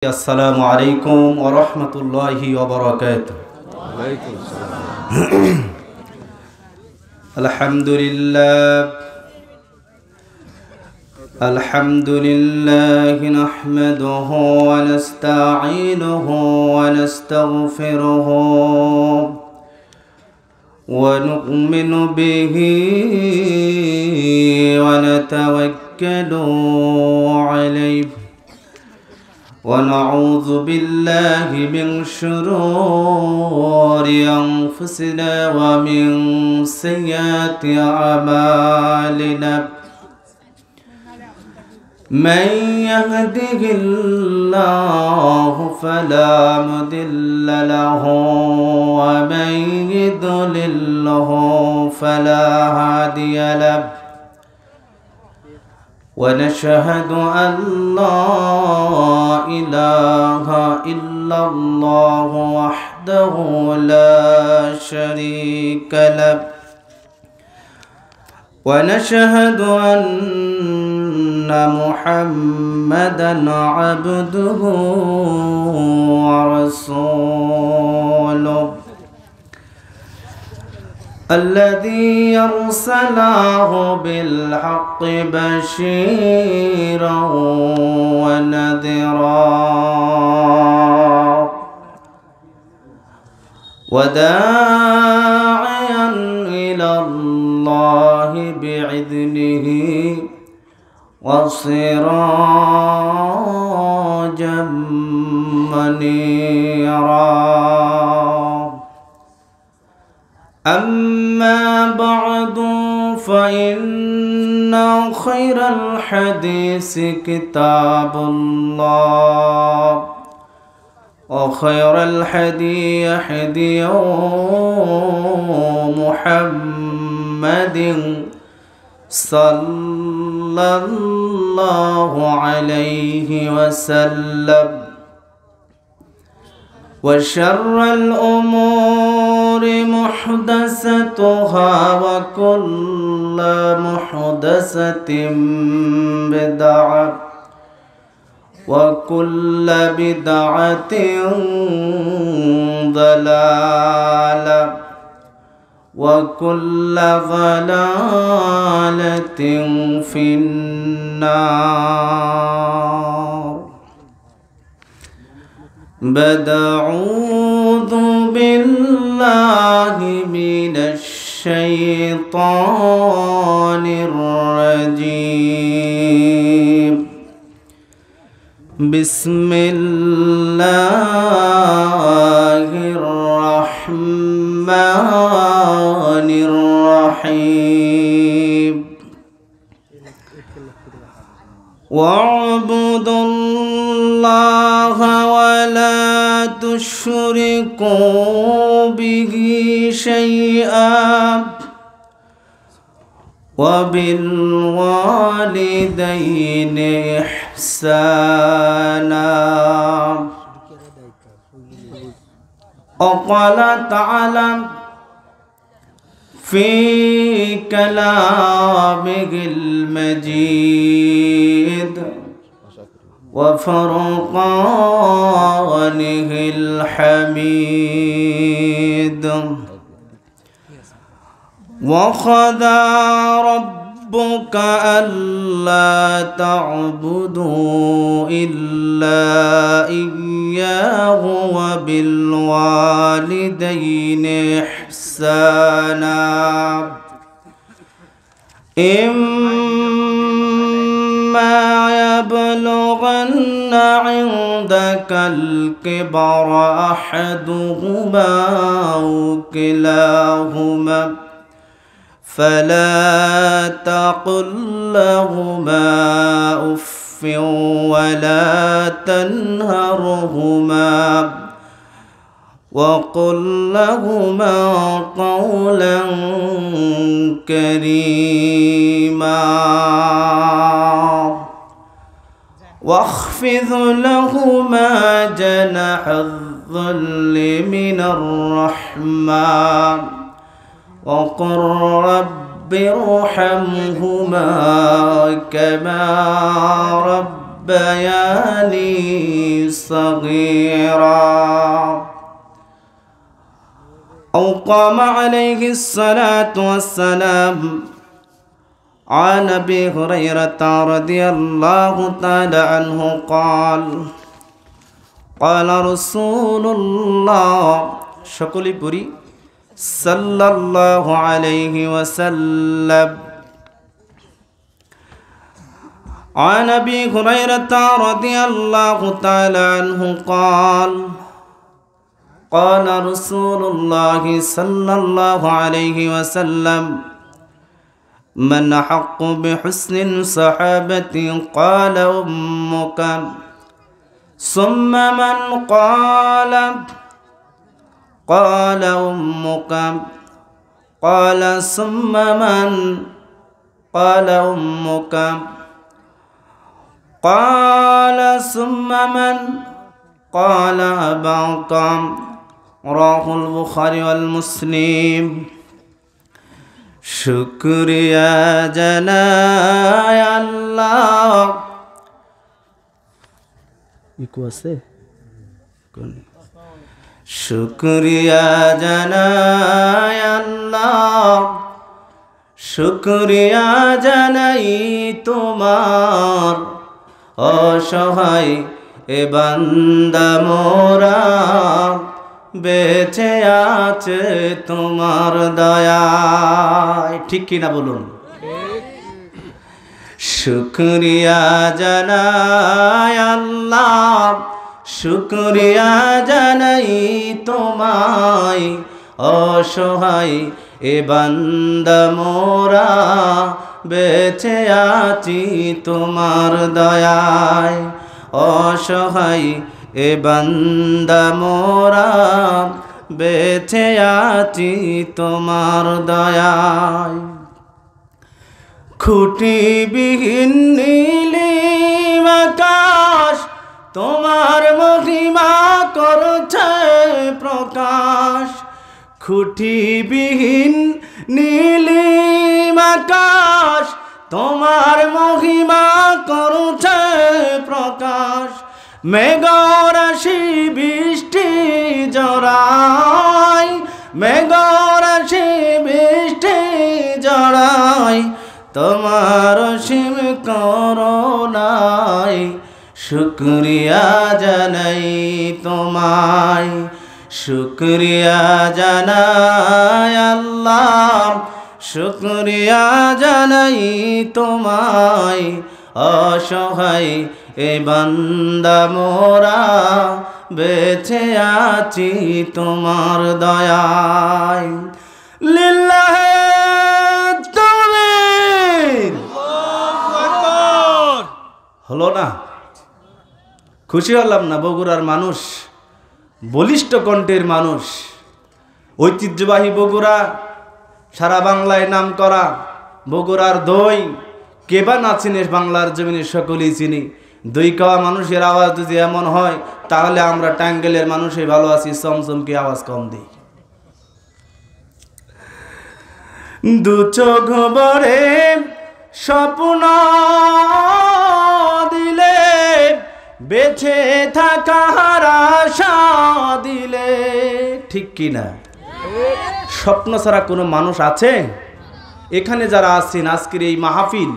السلام عليكم ورحمة الله وبركاته. وعليكم السلام. الحمد لله نحمده ونستعينه ونستغفره ونؤمن به ونتوكل عليه ونعوذ بالله من شرور أنفسنا ومن سيئات أعمالنا من يهده الله فلا مضل له ومن يضلله فلا هادي له ونشهد أن لا إله إلا الله وحده لا شريك له ونشهد أن محمدا عبده ورسوله الذي أرسله بالحق بشيرا ونذرا وداعيا إلى الله بإذنه وسراجا منيرا. أما بعد فإن خير الحديث كتاب الله وخير الهدي هدي محمد صلى الله عليه وسلم وشر الأمور محدثاتها وكل محدثة بدعة وكل بدعة ضلالة وكل ضلالة في النار. أعوذ بالله من الشيطان الرجيم. بسم الله الرحمن الرحيم. واعبدوا الله ولا تشركوا به شيئا وبالوالدين إحسانا. وقال تعالى في كلامه المجيد وفرقانه الحميد. وقضى ربك ألا تعبدوا إلا إياه وبالوالدين إحسانا. إما يبلغن عندك الكبر أحدهما أو كلاهما فلا تقل لهما أف ولا تنهرهما وقل لهما قولا كريما واخفض لهما جناح الذل من الرحمة وقل رب ارحمهما كما رب ربياني صغيرا أو قام عليه الصلاة والسلام عن أبي هريرة رضي الله تعالى عنه قال قال رسول الله شكلي بري صلى الله عليه وسلم عن أبي هريرة رضي الله تعالى عنه قال قال رسول الله صلى الله عليه وسلم من أحق بحسن صحابتي قال أمك ثم من قال أمك قال ثم من قال أمك قال ثم من قال أباك رواه البخاري والمسلم শুকরিয়া জানাই আল্লাহ ইকো আছে শুকরিয়া জানাই আল্লাহ শুকরিয়া জানাই তোমার অসহায় এ বান্দা মোরা বেঁচে আছে তোমার দয়ায় ঠিক কিনা বলুন শুকরিয়া জানাই আল্লাহ শুকরিয়া জানাই তোমায় অসহায় এ বান্দা মোরা বেঁচে আছি তোমার দয়ায় অসহায় এ বান্দা মোরা বেঁচে আছি তোমার দয়ায় খুঁটিবিহীন নীলিম আকাশ তোমার মহিমা করছে প্রকাশ খুঁটিবিহীন নীলিম আকাশ তোমার মহিমা করছে প্রকাশ মেঘরাশি বৃষ্টি জড়াই মেঘরাশি বৃষ্টি জড়াই তোমার অসীম করুণায় শুকরিয়া জানাই তোমায় শুকরিয়া জানাই আল্লাহ শুকরিয়া জানাই তোমায় অসহায় এ বান্দা মোরা বেঁচে আছি তোমার দয়ায় লিল্লাহে তাকবীর হলো না খুশি হলাম না বগুড়ার মানুষ বলিষ্ঠ কণ্ঠের মানুষ ঐতিহ্যবাহী বগুড়া সারা বাংলায় নাম করা বগুড়ার দই কেবা না চিনে বাংলার জমিনে সকলেই চিনি দই খাওয়া মানুষের আওয়াজ যদি এমন হয় তাহলে আমরা টাঙ্গেলের মানুষই ভালো আছি চমচমকে আওয়াজ কম দিই দু চোখ ভরে স্বপ্ন দিলে বেঁচে থাকার আশা দিলে ঠিক কিনা স্বপ্ন ছাড়া কোনো মানুষ আছে এখানে যারা আছেন আজকের এই মাহফিল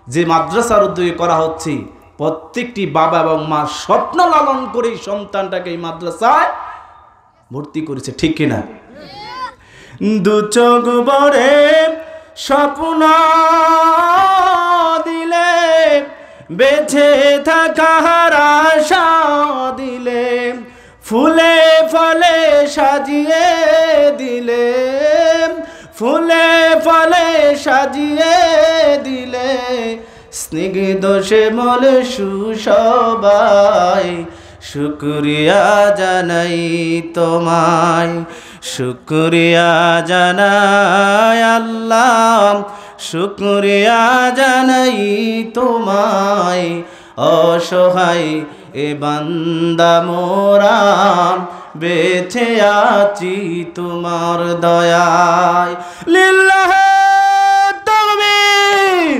যে মাদ্রাসার উদ্যোগে করা হচ্ছে প্রত্যেকটি বাবা এবং মা স্বপ্ন লালন করে সন্তানটাকে এই মাদ্রাসায় ভর্তি করেছে ঠিক কিনা দু চোখ ভরে স্বপ্ন দিলে বেঁচে থাকার আশা দিলে ফুলে ফলে সাজিয়ে দিলে ফুলে ফলে সাজিয়ে দিলে স্নিগ্ধ শ্যামল সুশোভায় শুকরিয়া জানাই তোমায় শুকরিয়া জানাই আল্লাহ শুকরিয়া জানাই তোমায় অসহায় এ বান্দা মোরা বেঁচে আছি তোমার দয়ায় লিল্লাহে তাকবীর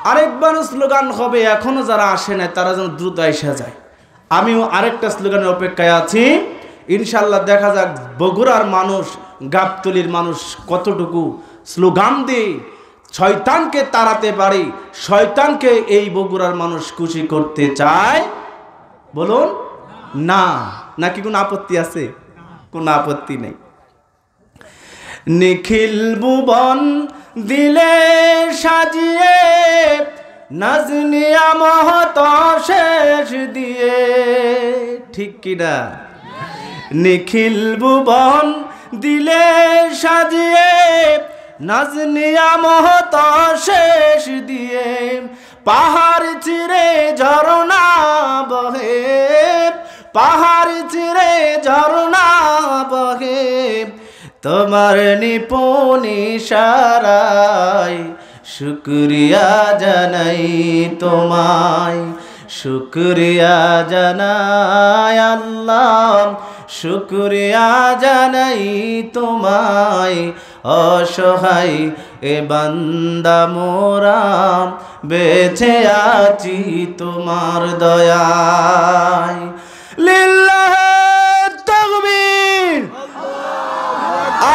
আরেকবার স্লোগান হবে, এখনো যারা আসে না তারা যেন দ্রুত এসে যায়। আমিও আরেকটা স্লোগানের অপেক্ষায় আছি। ইনশাল্লাহ দেখা যাক বগুড়ার মানুষ, গাবতলীর মানুষ কতটুকু স্লোগান দিয়ে শয়তানকে তাড়াতে পারে, শয়তানকে এই বগুড়ার মানুষ খুশি করতে চায়। বলুন না, নাকি কোনো আপত্তি আছে? কোনো আপত্তি নেই। নিখিল ভুবন দিলে সাজিয়ে, নাজনিয়া মহত শেষ দিয়ে, ঠিক কিনা? নিখিল ভুবন দিলে সাজিয়ে, নাজনিয়া মহত শেষ দিয়ে, পাহাড় চিরে ঝরনা বহে, পাহাড় চিরে ঝরনা বহে, তোমার নিপুণ ইশারায় শুকরিয়া জানাই তোমায়, শুকরিয়া জানাই আল্লাহ, শুকরিয়া জানাই তোমায়। অসহায় এ বান্দা মোরা বেঁচে আছি তোমার দয়ায়। লিল্লাহ তাকবীর,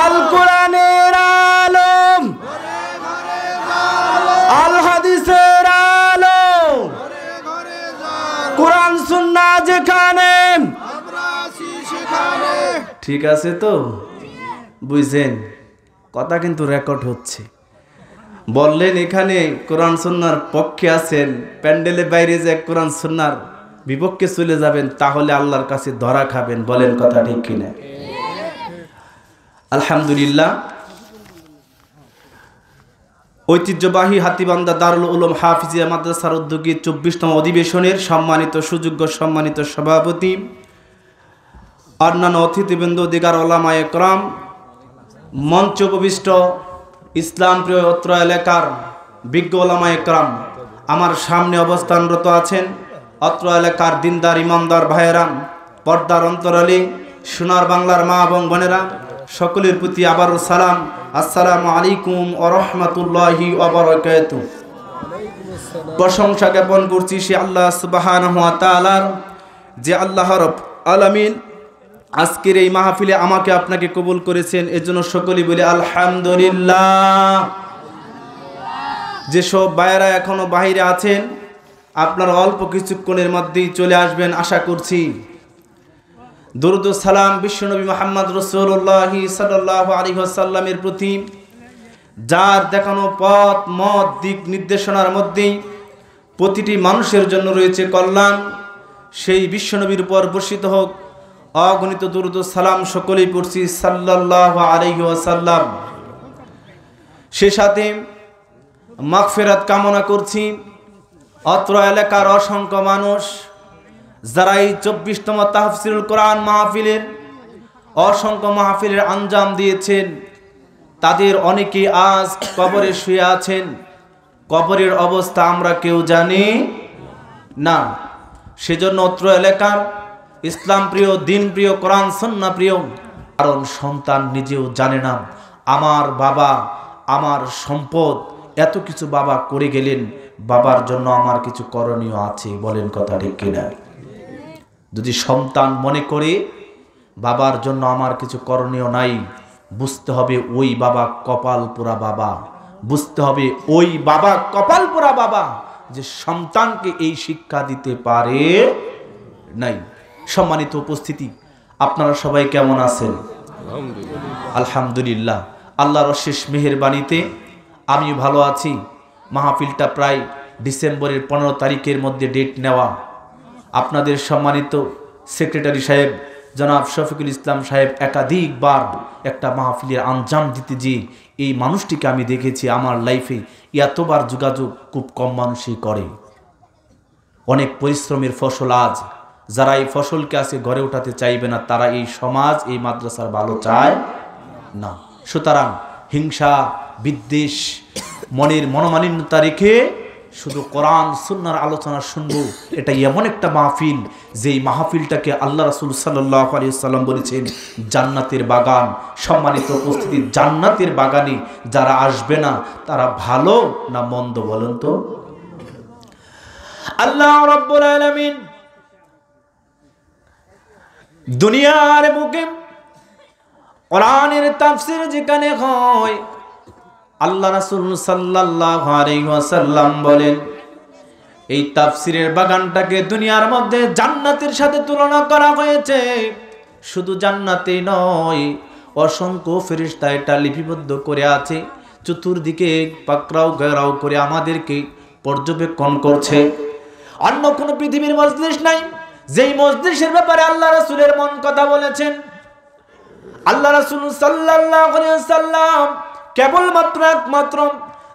আল কোরআনের আলম, আল হাদিসের আলম, কোরআন সুন্নাহ যেখানে, ঠিক আছে তো? বুঝছেন? কথা কিন্তু রেকর্ড হচ্ছে। বললেন এখানে কোরআন সুন্নাহর পক্ষে আছেন, প্যান্ডেলে বাইরে যে কোরআন সুন্নাহর বিপক্ষে চলে যাবেন, তাহলে আল্লাহর কাছে ধরা খাবেন। বলেন কথা ঠিক কিনা? আলহামদুলিল্লাহ, ঐতিহ্যবাহী হাতীবান্ধা দারুল উলুম হাফিজিয়া মাদ্রাসার উদ্যোগে 24তম অধিবেশনের সম্মানিত সুযোগ্য সম্মানিত সভাপতি, অন্যান্য অতিথিবৃন্দ, দিগার ওলামায়ে কেরাম, মঞ্চ উপবিষ্ট ইসলাম প্রিয় অত্র এলাকার বিজ্ঞ ওলামায়ে কেরাম, আমার সামনে অবস্থানরত আছেন অত্র এলাকার দিনদার ইমানদার ভাইয়েরা, পর্দার অন্তরালী সোনার বাংলার মা এবং বোনেরা, সকলের প্রতি আবারও সালাম, আসসালামু আলাইকুম ওয়া রাহমাতুল্লাহি ওয়া বারাকাতুহু। প্রশংসা জ্ঞাপন করছি সে আল্লাহ সুবহানাহু ওয়া তাআলার, যে আল্লাহ রাব্বুল আলামিন আজকের এই মাহফিলে আমাকে আপনাকে কবুল করেছেন। এজন্য সকলেই বলি আলহামদুলিল্লাহ। যেসব ভাইয়েরা এখনো বাইরে আছেন, আপনারা অল্প কিছুক্ষণের মধ্যেই চলে আসবেন আশা করছি। দরুদ ও সালাম বিশ্বনবী মুহাম্মদ রাসূলুল্লাহ সাল্লাল্লাহু আলাইহি ওয়াসাল্লামের প্রতি, যার দেখানো পথ মত দিক নির্দেশনার মধ্যেই প্রতিটি মানুষের জন্য রয়েছে কল্যাণ, সেই বিশ্বনবীর উপর বর্ষিত হোক অগণিত দরুদ ও সালাম। সকলেই পড়ছি সাল্লাল্লাহু আলাইহি ওয়াসাল্লাম। সে সাথে মাগফিরাত কামনা করছি অত্র এলাকার অসংখ্য মানুষ যারা এই 24তম তাফসীরুল কোরআন মাহফিলের অসংখ্য মাহফিলের আঞ্জাম দিয়েছেন। তাদের অনেকে আজ কবরে শুয়ে আছেন। কবরের অবস্থা আমরা কেউ জানি না। সেজন্য অত্র এলাকার ইসলাম প্রিয়, দিন প্রিয়, কোরআন সুন্নাহ প্রিয়, কারণ সন্তান নিজেও জানে না আমার বাবা, আমার সম্পদ, এত কিছু বাবা করে গেলেন, বাবার জন্য আমার কিছু করণীয় আছে। বলেন কথা ঠিক কিনা? যদি সন্তান মনে করে বাবার জন্য আমার কিছু করণীয় নাই, বুঝতে হবে ওই বাবা কপাল পোড়া বাবা, বুঝতে হবে ওই বাবা কপাল পোড়া বাবা যে সন্তানকে এই শিক্ষা দিতে পারে নাই। সম্মানিত উপস্থিতি, আপনারা সবাই কেমন আছেন? আলহামদুলিল্লাহ। আল্লাহর অশেষ মেহেরবানিতে আমি ভালো আছি। মাহফিলটা প্রায় ডিসেম্বরের 15 তারিখের মধ্যে ডেট নেওয়া। আপনাদের সম্মানিত সেক্রেটারি সাহেব জনাব শফিকুল ইসলাম সাহেব একাধিকবার একটা মাহফিলের আঞ্জাম দিতে যে এই মানুষটিকে আমি দেখেছি আমার লাইফে এতবার যোগাযোগ খুব কম মানুষই করে। অনেক পরিশ্রমের ফসল আজ যারা এই ফসলকে আজকে ঘরে উঠাতে চাইবে না, তারা এই সমাজ, এই মাদ্রাসার ভালো চায় না। সুতরাং হিংসা, বিদ্বেষ, মনের মনোমালিন্যতা রেখে শুধু কোরআন সুন্নাহর আলোচনা শুনবো, এটা এমন একটা মাহফিল যেই মাহফিলটাকে আল্লাহ রাসূল সাল্লাল্লাহু আলাইহি ওয়াসাল্লাম বলেছেন জান্নাতের বাগান। সম্মানিত উপস্থিতি, জান্নাতের বাগানে যারা আসবে না তারা ভালো না মন্দ বলেন তো? আল্লাহ রাব্বুল আলামিন দুনিয়ার বুকে কোরআনের তাফসীর যেখানে হয় আল্লাহ রাসূল সাল্লাল্লাহু আলাইহি ওয়াসাল্লাম বলেন এই তাফসীরের বাগানটাকে দুনিয়ার মধ্যে জান্নাতের সাথে তুলনা করা হয়েছে। শুধু জান্নাতেই নয়, অসংখ্য ফেরেশতা এটা লিপিবদ্ধ করে আছে, চতুর্দিকে পাকড়াও ঘেরাও করে আমাদেরকে পর্যবেক্ষণ করছে। অন্য কোনো পৃথিবীর মজলিস নাই যেই মজলিসের ব্যাপারে আল্লাহ রাসূলের মন কথা বলেছেন। আল্লাহ রাসূল সাল্লাল্লাহু আলাইহি ওয়াসাল্লাম কেবলমাত্র একমাত্র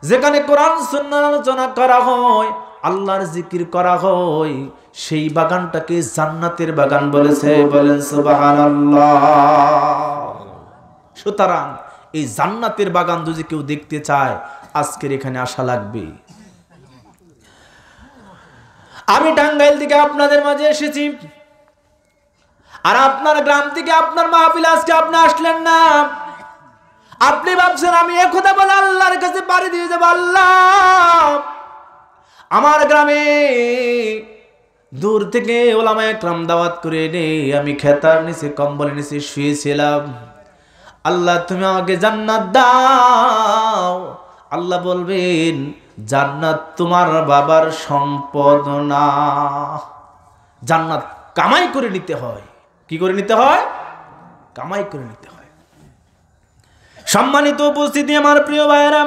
যেখানে কোরআন সুন্নাহর আলোচনা করা হয়, আল্লাহর জিকির করা হয়, সেই বাগানটাকে জান্নাতের বাগান বলেছে। বলেন সুবহানাল্লাহ। সুতরাং এই জান্নাতের বাগান যদি কেউ দেখতে চায় আজকের এখানে আসা লাগবে। আমি টাঙ্গাইল থেকে আপনাদের মাঝে এসেছি, আর আপনার গ্রাম থেকে আপনার মাহফিল আজকে আপনি আসলেন না। আপনি ভাবছেন আমি একথা বলে আল্লাহর কাছে পাড়ি দিয়ে যাবো, আল্লাহ আমার গ্রামে দূর থেকে ওলামায়ে কেরাম দাওয়াত করে এনে আমি খেতার নিচে কম্বলের নিচে শুয়েছিলাম, আল্লাহ তুমি আমাকে জান্নাত দাও। আল্লাহ বলবেন জান্নাত তোমার বাবার সম্পদ না, জান্নাত কামাই করে নিতে হয়। কি করে নিতে হয়? কামাই করে নিতে হয়। সম্মানিত উপস্থিতি আমার প্রিয় ভাইয়েরা,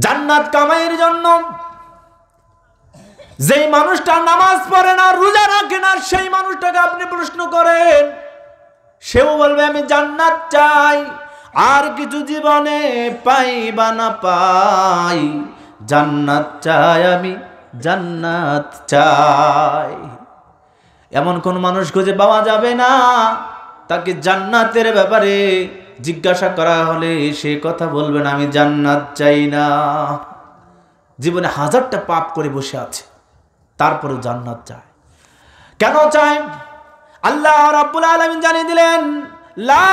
জান্নাত কামাইয়ের জন্য যেই মানুষটা নামাজ পড়ে না, রোজা রাখে না, সেই মানুষটাকে আপনি প্রশ্ন করেন, সেও বলবে আমি জান্নাত চাই, আর কিছু জীবনে পাই বা না পাই, জান্নাত চাই, আমি জান্নাত চাই। এমন কোন মানুষ খুঁজে পাওয়া যাবে না তাকে জান্নাতের ব্যাপারে জিজ্ঞাসা করা হলে সে কথা বলবেন আমি জান্নাত চাই না। জীবনে হাজারটা পাপ করে বসে আছে, তারপরে জান্নাত চায়। কেন চায়? আল্লাহ রাব্বুল আলামিন জানিয়ে দিলেন লা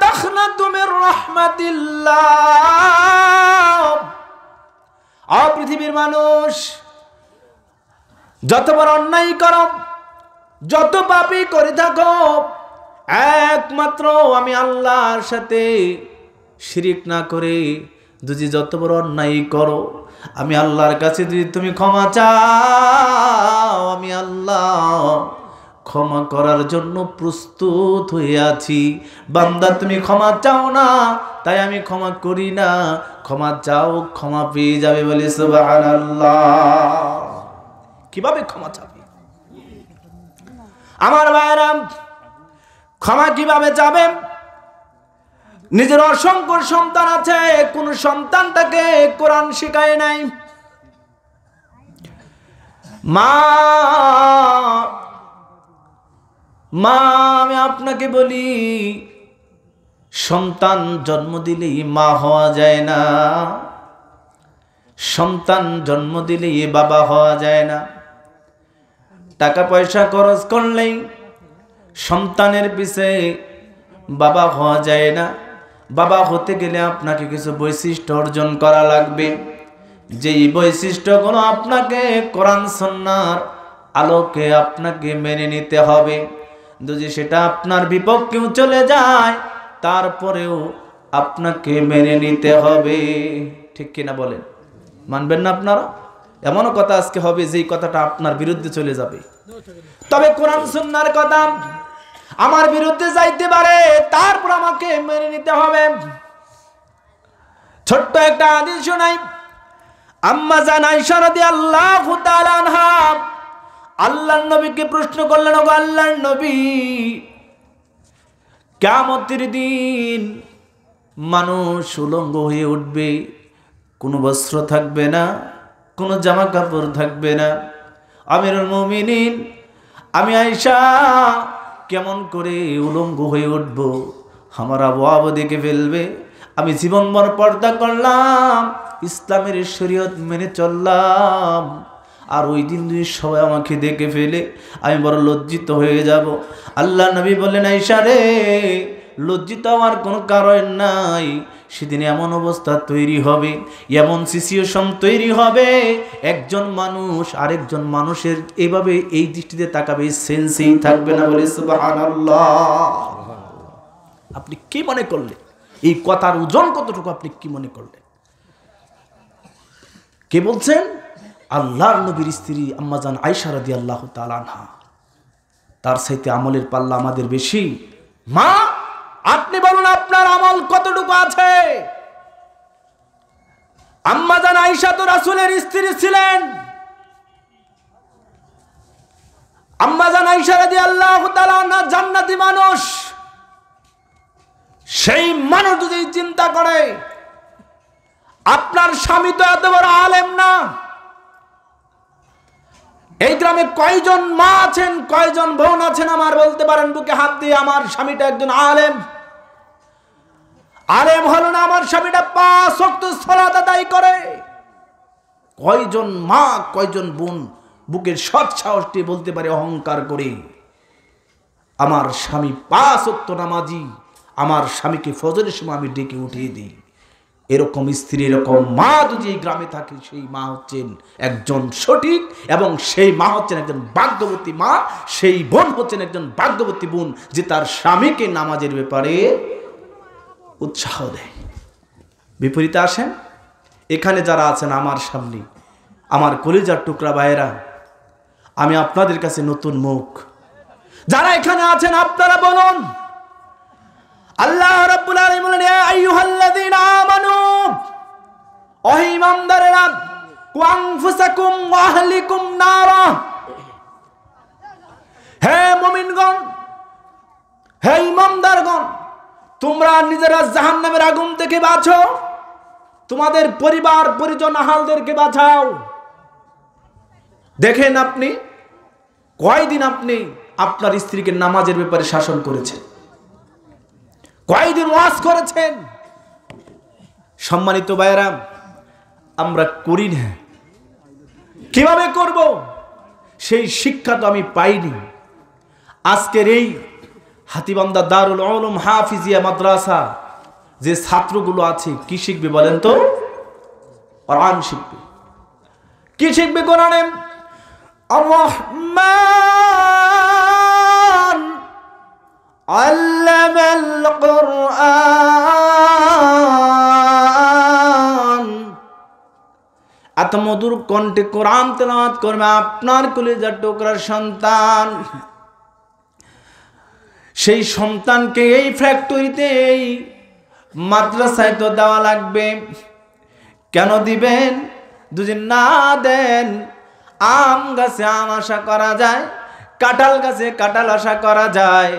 তাখনাতু মির রাহমাতিল্লাহ। পৃথিবীর মানুষ যত বড় অন্যায় করো, যত পাপই করে থাকো, একমাত্র আমি আল্লাহর সাথে শিরিক না করে যদি যত বড় অন্যায় করো, আমি আল্লাহর কাছে যদি তুমি ক্ষমা চাও, আমি আল্লাহ ক্ষমা করার জন্য প্রস্তুত হয়ে আছি। বান্দা তুমি ক্ষমা চাও না, তাই আমি ক্ষমা করি না, ক্ষমা চাও ক্ষমা পেয়ে যাবে। বলে সুবহানাল্লাহ। কিভাবে ক্ষমা চাবে আমার ভাইরা? ক্ষমা কিভাবে চাবে? নিজের অসংখ্য সন্তান আছে, কোন সন্তানটাকে কোরআন শেখায় নাই। মা আমি আপনাকে বলি, সন্তান জন্ম দিলেই মা হওয়া যায় না, সন্তান জন্ম দিলেই বাবা হওয়া যায় না। টাকা পয়সা খরচ করলেই সন্তানের পিছে বাবা হওয়া যায় না। বাবা হতে গেলে আপনাকে কিছু বৈশিষ্ট্য অর্জন করা লাগবে, যেই বৈশিষ্ট্যগুলো আপনাকে কোরআন সুন্নাহর আলোকে আপনাকে মেনে নিতে হবে। যদি সেটা আপনার বিপক্ষেও চলে যায়, তারপরেও আপনাকে মেনে নিতে হবে। ঠিক কিনা বলেন? মানবেন না আপনারা? এমনও কথা আজকে হবে যেই কথাটা আপনার বিরুদ্ধে চলে যাবে, তবে কোরআন সুন্নাহর কথা আমার বিরুদ্ধে যাইতে পারে, তারপর আমাকে মেনে নিতে হবে। ছোট্ট একটা হাদিস শোনাই। আম্মা জান আয়েশা রাদিয়াল্লাহু তাআলা আনহা আল্লাহর নবীকে প্রশ্ন করলেন, ওগো আল্লাহর নবী, কিয়ামতের দিন মানুষ উলঙ্গ হয়ে উঠবে, কোনো বস্ত্র থাকবে না, কোনো জামা কাপড় থাকবে না। আমিরুল মুমিনিন আমি আয়েশা কেমন করে উলঙ্গ হয়ে উঠবো? আমার আবু দেখে ফেলবে। আমি জীবনভর পর্দা করলাম, ইসলামের শরীয়ত মেনে চললাম, আর ওই দিন যদি সবাই আমাকে দেখে ফেলে আমি বড় লজ্জিত হয়ে যাব। আল্লাহ নবী বললেন, আয়েশা রে, লজ্জিত হওয়ার কোনো কারণ নাই, সেদিন এমন অবস্থা তৈরি হবে, এমন সিচুয়েশন তৈরি হবে, একজন মানুষ আরেকজন মানুষের এভাবে এই দৃষ্টিতে তাকাবে, সেন্সেই থাকবে না। বলে সুবহানাল্লাহ। আপনি কি মনে করলেন? এই কথার ওজন কতটুকু আপনি কি মনে করলেন? কে বলছেন? আল্লাহর নবীর স্ত্রী আম্মাজান আয়েশা রাদিয়াল্লাহু তাআলা আনহা। তার সাথে আমলের পাল্লা আমাদের বেশি। মা, আপনি বলুন আপনার আমল কতটুকু আছে? আম্মাজান আয়েশা তো রাসূলের স্ত্রী ছিলেন। আম্মাজান আয়েশা রাদিয়াল্লাহু তাআলা আনহা জান্নাতি মানুষ। সেই মানুষ যদি চিন্তা করে আপনার স্বামী তো এত বড় আলেম না, এই গ্রামে কয়জন মা আছেন, কয়জন বোন আছেন আমার বলতে পারেন বুকে হাত দিয়ে আমার স্বামীটা একজন আলেম? আলেম হলো না আমার স্বামীটা 5 ওয়াক্ত সালাত আদায় করে? কয়জন মা, কয়জন বোন বুকের সৎ সাহসটি বলতে পারে অহংকার করে আমার স্বামী 5 ওয়াক্ত নামাজি, আমার স্বামীকে ফজরের সময় আমি ডেকে উঠিয়ে দিই? এরকম স্ত্রী, এরকম মা যদি এই গ্রামে থাকে, সেই মা হচ্ছেন একজন সঠিক, এবং সেই মা হচ্ছেন একজন ভাগ্যবতী মা, সেই বোন হচ্ছেন একজন ভাগ্যবতী বোন যে তার স্বামীকে নামাজের ব্যাপারে উৎসাহ দেয়। বিপরীতে আসেন, এখানে যারা আছেন আমার সামনে, আমার কলিজার টুকরা ভাইয়েরা, আমি আপনাদের কাছে নতুন মুখ। যারা এখানে আছেন আপনারা বলুন, আল্লাহ রাব্বুল আলামিন বলেন, ইয়া আইয়ুহাল্লাযীনা আমানু, ও ঈমানদারেরা, কু আনফুসাকুম ওয়া আহলিকুম নারা, হে মুমিনগণ, হে ঈমানদারগণ, তোমরা নিজেরা জাহান্নামের আগুন থেকে বাঁচো, তোমাদের পরিবার পরিজন আহালদেরকে বাঁচাও। দেখেন আপনি কয়দিন আপনি আপনার স্ত্রীকে নামাজের ব্যাপারে শাসন করেছেন, কয়দিন ওয়াজ করেছেন? সম্মানিত ভাইয়েরা, আমরা করি না। কিভাবে করব সেই শিক্ষা তো আমি পাইনি। আজকের এই হাতীবান্ধা দারুল উলুম হাফিজিয়া মাদ্রাসা যে ছাত্রগুলো আছে, কি শিখবে বলেন তো? কোরআন শিখবে। কি শিখবে কোরআনে? আর-রহমান আল্লামাল কোরআন। এত মধুর কণ্ঠে কোরআন তেলাওয়াত করবে আপনার কলিজার টুকরার সন্তান। সেই সন্তানকে এই ফ্যাক্টরিতে, এই মাদ্রাসায় তো দেওয়া লাগবে। কেন দিবেন? দুদিন না দেন, আম গাছে আম আশা করা যায়, কাঁঠাল গাছে কাঁঠাল আশা করা যায়।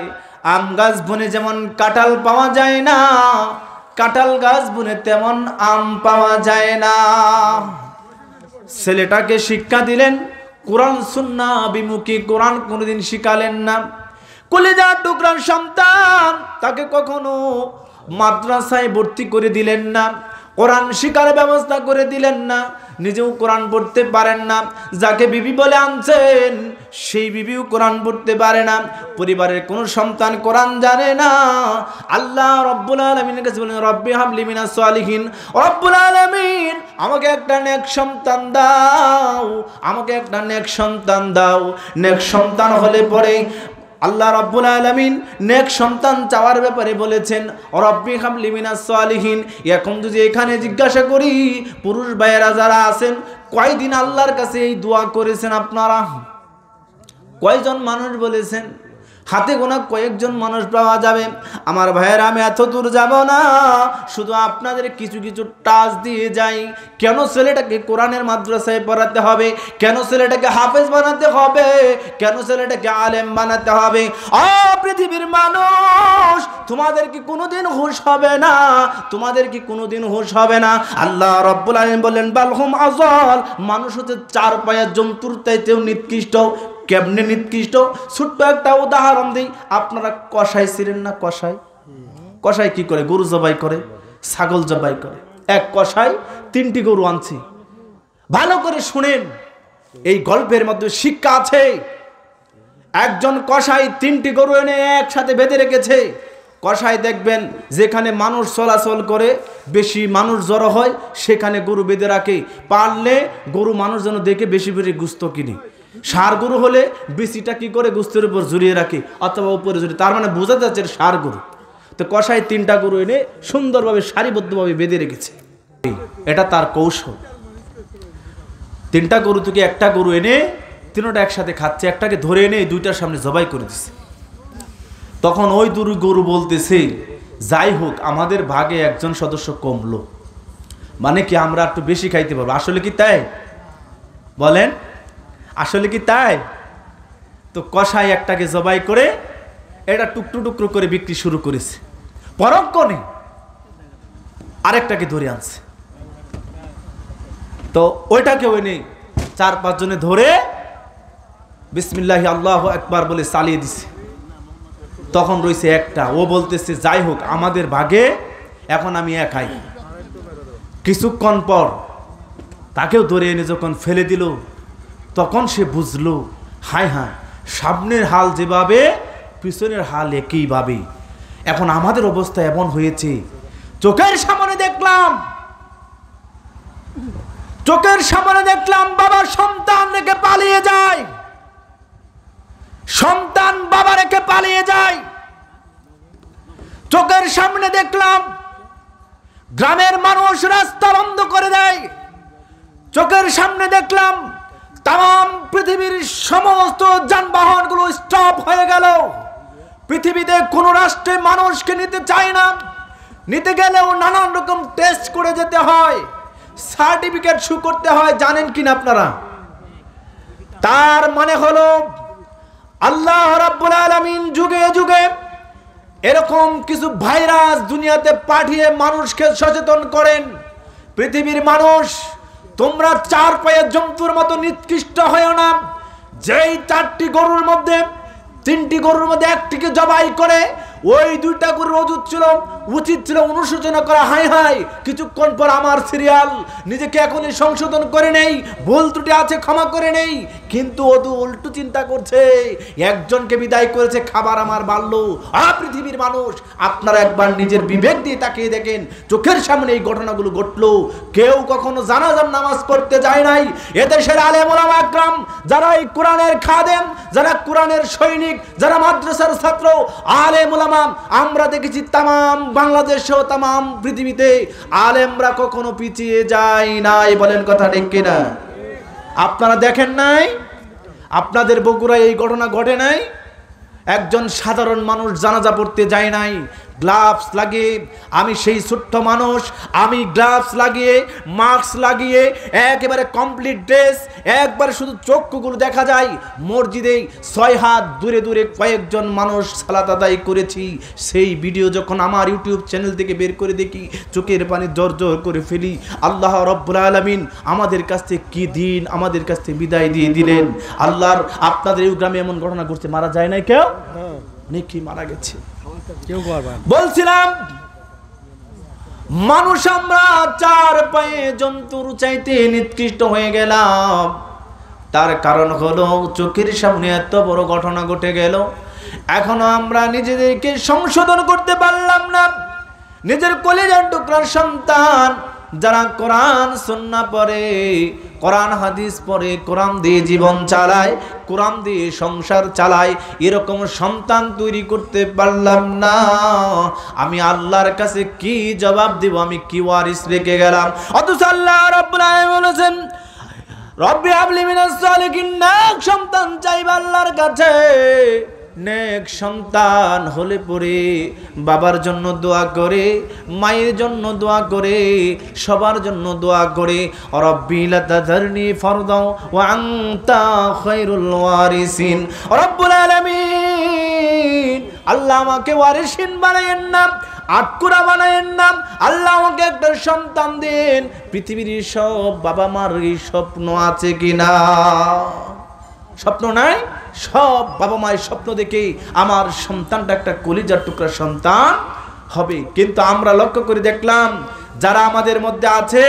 আম গাছ বুনে যেমন কাঁঠাল পাওয়া যায় না, কাঁঠাল গাছ বুনে তেমন আম পাওয়া যায় না। ছেলেটাকে শিক্ষা দিলেন কোরআন সুন্নাহ বিমুখী, কোরআন কোনোদিন শিখালেন না। কলিজার টুকরার সন্তান, তাকে কখনো মাদ্রাসায় ভর্তি করে দিলেন না, কোরআন শিখার ব্যবস্থা করে দিলেন না, নিজেও কোরআন পড়তে পারেন না। যাকে বিবি বলে আনছেন সেই বিবিও কোরআন পড়তে পারে না। পরিবারের কোনো সন্তান কোরআন জানে না। আল্লাহ রব্বুল আলামিনের কাছে বলেন, রব্বি হাবলি মিনাস সালিহিন, রব্বুল আলামিন আমাকে একটা নেক সন্তান দাও, আমাকে একটা নেক সন্তান দাও। নেক সন্তান হলে পরে আল্লাহ রাব্বুল আলামিন নেক সন্তান চাওয়ার ব্যাপারে বলেছেন, রব্বি হাবলি মিনাস সালিহিন। এখন যদি এখানে জিজ্ঞাসা করি, পুরুষ ভাইয়েরা যারা আছেন, কয়দিন আল্লাহর কাছে এই দোয়া করেছেন আপনারা? কয়জন মানুষ বলেছেন? হাতে গোনা কয়েকজন মানুষ পাওয়া যাবে। আমার ভাইয়েরা, আমি এত দূর যাব না, শুধু আপনাদের কিছু কিছু টাচ দিয়ে যাই। কেন ছেলেটাকে কোরআনের মাদ্রাসায় পড়াতে হবে? কেন ছেলেটাকে হাফেজ বানাতে হবে? কেন ছেলেটাকে আলেম বানাতে হবে? পৃথিবীর মানুষ, তোমাদের কি কোনোদিন হুঁশ হবে না? তোমাদের কি কোনোদিন হুঁশ হবে না? আল্লাহ রাব্বুল আলামিন বললেন, বালহুম আযাল, মানুষ হচ্ছে 4 পায়ের জন্তুর চাইতেও নিকৃষ্ট। কেমনে নিকৃষ্ট? ছোট্ট একটা উদাহরণ দিই। আপনারা কষাই ছিলেন না? কষাই কি করে? গরু জবাই করে, ছাগল জবাই করে। এক কষাই 3টি গরু আনছে। ভালো করে শুনেন, এই গল্পের মধ্যে শিক্ষা আছে। একজন কষাই 3টি গরু এনে একসাথে বেঁধে রেখেছে। কষাই দেখবেন যেখানে মানুষ চলাচল করে, বেশি মানুষ জড়ো হয়, সেখানে গরু বেঁধে রাখে। পারলে গরু মানুষ যেন দেখে বেশি বেশি গুস্ত কিনে। ষাঁড় গরু হলে বেশিটা কি করে গুস্তের উপর জড়িয়ে রাখে অথবা উপরে জড়িয়ে, তার মানে বোঝা যাচ্ছে ষাঁড় গরু। তো কষাই 3টা গরু এনে সুন্দরভাবে সারিবদ্ধভাবে বেঁধে রেখেছে, এটা তার কৌশল। 3টা গরু থেকে একটা গরু এনে 3টা একসাথে খাচ্ছে, একটাকে ধরে এনে 2টার সামনে জবাই করে দিচ্ছে। তখন ওই দুই গরু বলতেছে, যাই হোক আমাদের ভাগে একজন সদস্য কমলো, মানে কি আমরা একটু বেশি খাইতে পারবো। আসলে কি তাই? বলেন, আসলে কি তাই? তো কষাই একটাকে জবাই করে এটা টুকরো টুকরো করে বিক্রি শুরু করেছে। পরক্ষণে আরেকটাকে ধরে আনছে। তো ওইটাকে ওই নেই 4-5 জনে ধরে বিসমিল্লাহি আল্লাহু আকবার বলে চালিয়ে দিছে। তখন রয়েছে একটা, ও বলতেছে যাই হোক আমাদের ভাগে এখন আমি একাই। কিছুক্ষণ পর তাকেও ধরে এনে যখন ফেলে দিল, তখন সে বুঝলো হায় হায়, সামনের হাল যেভাবে পিছনের হাল একইভাবে। এখন আমাদের অবস্থা এমন হয়েছে, চোখের সামনে দেখলাম বাবার সন্তান রেখে পালিয়ে যায়, সন্তান বাবা রেখে পালিয়ে যায়। চোখের সামনে দেখলাম গ্রামের মানুষ রাস্তা বন্ধ করে দেয়। চোখের সামনে দেখলাম তাম পৃথিবীর সমস্ত যানবাহনগুলো স্টপ হয়ে গেল। পৃথিবীতে কোন রাষ্ট্রে মানুষকে নিতে চায় না, নিতে গেলেও নানান রকম টেস্ট করে যেতে হয়, সার্টিফিকেট শু করতে হয়। জানেন কিনা আপনারা? তার মানে হলো আল্লাহ রাব্বুল আলামিন যুগে যুগে এরকম কিছু ভাইরাস দুনিয়াতে পাঠিয়ে মানুষকে সচেতন করেন। পৃথিবীর মানুষ, তোমরা 4 পায়ের জন্তুর মতো নিকৃষ্ট হয়েও না। যেই 4টি গরুর মধ্যে 3টি গরুর মধ্যে একটিকে জবাই করে ওই 2টা গরুর উচিত ছিল অনুশোচনা করা। হাই হাই, কিছুক্ষণ পর আমার সিরিয়াল, নিজেকে এখনই সংশোধন করে নেই, ভুল ত্রুটি আছে ক্ষমা করে নেই। কিন্তু ও তো উল্টো চিন্তা করছে, একজনকে বিদায় করেছে, খাবার আমার বাড়লো। পৃথিবীর মানুষ, আপনারা একবার নিজের বিবেক দিয়ে তাকিয়ে দেখেন, চোখের সামনে এই ঘটনাগুলো ঘটলো। কেউ কখনো জানাজার নামাজ পড়তে যায় নাই। এদেশের আলেম ওলামা একরাম, যারা এই কোরআনের খাদেম, যারা কোরআনের সৈনিক, যারা মাদ্রাসার ছাত্র, আলেম ওলামা, আমরা দেখেছি তামাম বাংলাদেশেও তামাম পৃথিবীতে আলেমরা কখনো পিছিয়ে যায় নাই। বলেন কথা ঠিক কিনা? আপনারা দেখেন নাই? আপনাদের বগুড়ায় এই ঘটনা ঘটে নাই? একজন সাধারণ মানুষ জানাজা পড়তে যায় নাই, গ্লাভস লাগিয়ে। আমি সেই ছোট্ট মানুষ, আমি গ্লাভস লাগিয়ে, মাস্ক লাগিয়ে, একেবারে কমপ্লিট ড্রেস, একবারে শুধু চক্ষুগুলো দেখা যায়। মসজিদে 6 হাত দূরে দূরে কয়েকজন মানুষ সালাত আদায় করেছি। সেই ভিডিও যখন আমার ইউটিউব চ্যানেল থেকে বের করে দেখি, চোখের পানি জোর জোর করে ফেলি। আল্লাহ রব্বুল আলামিন আমাদের কাছ থেকে কি দিন আমাদের কাছ থেকে বিদায় দিয়ে দিলেন। আল্লাহর, আপনাদের এই গ্রামে এমন ঘটনা ঘটছে, মারা যায় নাই কেউ? নাকি মারা গেছে? বলছিলাম মানুষ আমরা 4 পায়ে জন্তুর চাইতে নিকৃষ্ট হয়ে গেলাম। তার কারণ হলো চোখের সামনে এত বড় ঘটনা ঘটে গেল, এখনো আমরা নিজেদেরকে সংশোধন করতে পারলাম না। নিজের কলিজার টুকরার সন্তান যারা কোরআন সুন্নাহ পড়ে, কোরআন হাদিস পড়ে, কোরআন দিয়ে জীবন চালায়, কোরআন দিয়ে সংসার চালায়, এরকম সন্তান তৈরি করতে পারলাম না। আমি আল্লাহর কাছে কি জবাব দিব? আমি কি ওয়ারিস রেখে গেলাম? অথচ আল্লাহ রাব্বুল আলামিন বলেছেন, রব্বি হাবলি মিনাস সালিহিন, নেক সন্তান চাইবা আল্লাহর কাছে। নেক সন্তান হলে পরে বাবার জন্য দোয়া করে, মায়ের জন্য দোয়া করে, সবার জন্য দোয়া করে, রব্বি লা তাযারনি ফারদাও ওয়া আনতা খায়রুল ওয়ারিসিন। রব্বুল আলামিন, আল্লাহ আমাকে ওয়ারিসিন বানায়েন না, আটকুরা বানায়েন না। আল্লাহ আমাকে একটা সন্তান দেন। পৃথিবীর সব বাবা মার এই স্বপ্ন আছে কিনা? স্বপ্ন নাই? সব বাবা মায়ের স্বপ্ন দেখে আমার সন্তানটা একটা কলিজার টুকরা সন্তান হবে। কিন্তু আমরা লক্ষ্য করে দেখলাম, যারা আমাদের মধ্যে আছে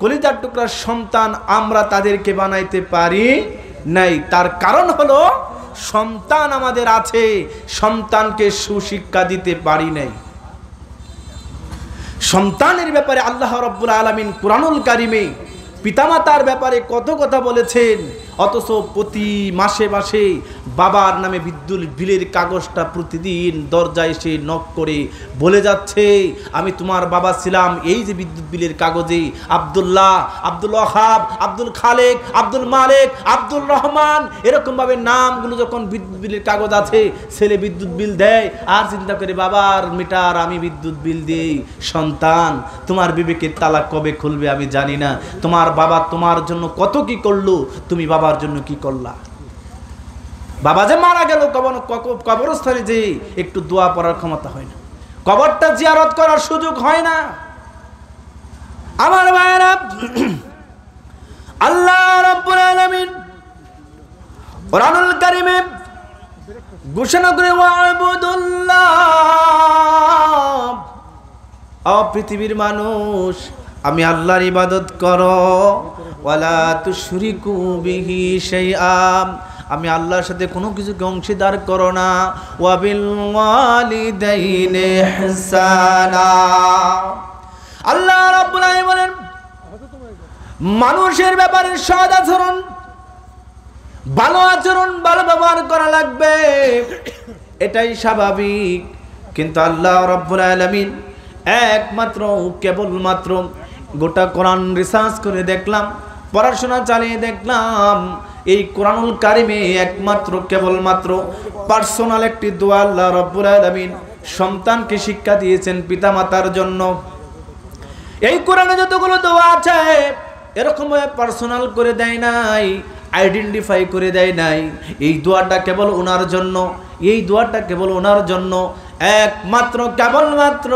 কলিজার টুকরা সন্তান, আমরা তাদেরকে বানাইতে পারি নাই। তার কারণ হলো সন্তান আমাদের আছে, সন্তানকে সুশিক্ষা দিতে পারি নাই। সন্তানের ব্যাপারে আল্লাহ রাব্বুল আলামিন কুরআনুল কারীমে পিতামাতার ব্যাপারে কত কথা বলেছেন, অথচ প্রতি মাসে মাসে বাবার নামে বিদ্যুৎ বিলের কাগজটা প্রতিদিন দরজায় এসে নক করে বলে যাচ্ছে, আমি তোমার বাবা ছিলাম, এই যে বিদ্যুৎ বিলের কাগজে আব্দুল্লাহ, আব্দুল ওয়াহাব, আব্দুল খালেক, আব্দুল মালেক, আব্দুল রহমান এরকমভাবে নামগুলো যখন বিদ্যুৎ বিলের কাগজ আছে, ছেলে বিদ্যুৎ বিল দেয় আর চিন্তা করে বাবার মিটার আমি বিদ্যুৎ বিল দিই। সন্তান, তোমার বিবেকের তালা কবে খুলবে আমি জানি না। তোমার বাবা তোমার জন্য কত কি করলো, তুমি বাবার জন্য কি করলা? বাবা যে মারা গেল কবরস্থানে যে একটু দোয়া পড়ার ক্ষমতা হয় না, কবরটা জিয়ারত করার সুযোগ হয় না। আমার ভাইরা, আল্লাহ রাব্বুল আলামিন কুরআনুল কারীমে ঘোষণা করে ওয়াবুদুল্লাহ, পৃথিবীর মানুষ আমি আল্লাহর ইবাদত করো, ওয়ালা তুশরিকু বিহি শাইআ, আমি আল্লাহর সাথে কোনো কিছুকে অংশীদার করো না, ওয়াবিল ওয়ালিদাইনি ইহসানা। আল্লাহ রাব্বুল আলামিন বলেন মানুষের ব্যাপারে সৎ আচরণ, ভালো আচরণ, ভালো ব্যবহার করা লাগবে, এটাই স্বাভাবিক। কিন্তু আল্লাহ রাব্বুল আলামিন একমাত্র কেবলমাত্র গোটা কোরআন রিসার্চ করে দেখলাম, পড়াশোনা চালিয়ে দেখলাম, এই কোরআনুল কারীমে একমাত্র কেবলমাত্র পার্সোনাল একটি দোয়া আল্লাহ রাব্বুল আলামিন সন্তানকে শিক্ষা দিয়েছেন পিতামাতার জন্য। এই কোরআনে যতগুলো দোয়া আছে এরকম পার্সোনাল করে দেয় নাই, আইডেন্টিফাই করে দেয় নাই। এই দোয়াটা কেবল ওনার জন্য, এই দোয়াটা কেবল ওনার জন্য, একমাত্র কেবলমাত্র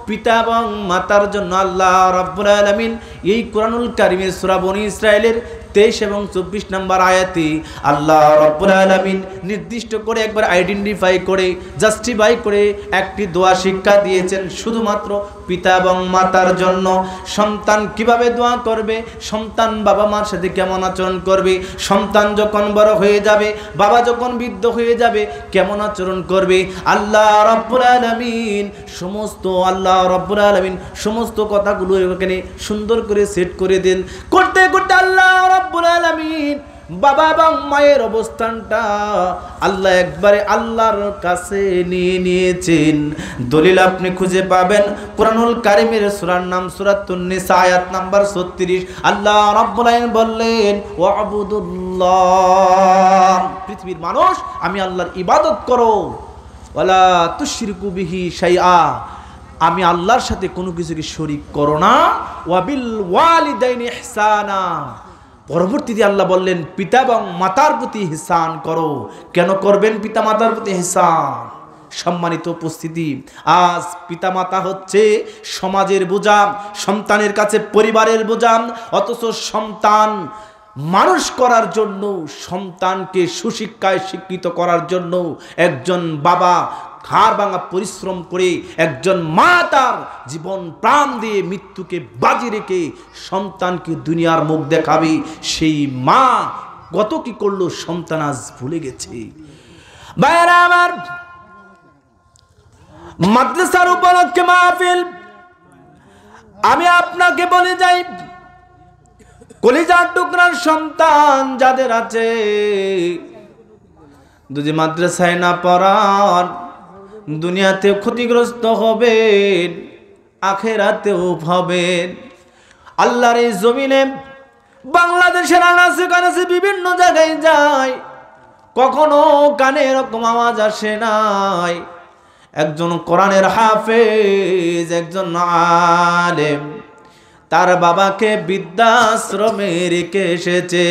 পিতা এবং মাতার জন্য। আল্লাহ রাব্বুল আলামিন এই কোরআনুল কারীমের সূরা বনী ইসরাইলের 23 এবং 24 নম্বর আয়াতে আল্লাহ রাব্বুল আলামিন নির্দিষ্ট করে একবার আইডেন্টিফাই করে জাস্টিফাই করে একটি দোয়া শিক্ষা দিয়েছেন শুধুমাত্র পিতা এবং মাতার জন্য। সন্তান কিভাবে দোয়া করবে, সন্তান বাবা মার সাথে কেমন আচরণ করবে, সন্তান যখন বড় হয়ে যাবে, বাবা যখন বৃদ্ধ হয়ে যাবে কেমন আচরণ করবে, আল্লাহ রাব্বুল আলামিন সমস্ত কথাগুলো এখানে সুন্দর করে সেট করে দেন। করতে করতে আল্লাহ রাব্বুল আলামিন বাবা এবং মায়ের অবস্থানটা আল্লাহ একবারে আল্লাহর কাছে নিয়ে নিয়েছেন। দলিল আপনি খুঁজে পাবেন কুরআনুল কারীমের সূরার নাম সূরাতুন নিসা আয়াত নাম্বার 36। আল্লাহ রাব্বুল আলামিন বললেন ওয়াবুদুল্লাহ, পৃথিবীর মানুষ আমি আল্লাহর ইবাদত করো, ওয়ালা তুশরিকু বিহি শাইআ, আমি আল্লাহর সাথে কোনো কিছুকে শরীক করো না, ওয়াবিল ওয়ালিদাইনি ইহসানা, পরবর্তীতে আল্লাহ বললেন পিতা এবং মাতার প্রতি ইহসান করো। কেন করবেন পিতা মাতার প্রতি ইহসান? সম্মানিত উপস্থিতি, আজ পিতা মাতা হচ্ছে সমাজের বোঝা, সন্তানের কাছে পরিবারের বোঝা, অথচ সন্তান মানুষ করার জন্য, সন্তানকে সুশিক্ষায় শিক্ষিত করার জন্য একজন বাবা হাড় ভাঙা পরিশ্রম করে, একজন মা তার জীবন প্রাণ দিয়ে মৃত্যুকে বাজি রেখে সন্তানকে দুনিয়ার মুখ দেখাবে। সেই মা কত কি করলো সন্তান আজ ভুলে গেছে। ভাইরা আমার, মাদ্রাসার উপলক্ষে মাহফিল, আমি আপনাকে বলে যাই, কলিজার টুকরার সন্তান যাদের আছে, যদি মাদ্রাসায় না পড়ান দুনিয়াতেও ক্ষতিগ্রস্ত হবেন, আখেরাতেও হবেন। আল্লাহর এই জমিনে বাংলাদেশের আনাচে কানাচে বিভিন্ন জায়গায় যায়, কখনো কানে এরকম আওয়াজ আসে নাই একজন কোরআনের হাফেজ, একজন আলেম তার বাবাকে বৃদ্ধাশ্রমে রেখে এসেছে,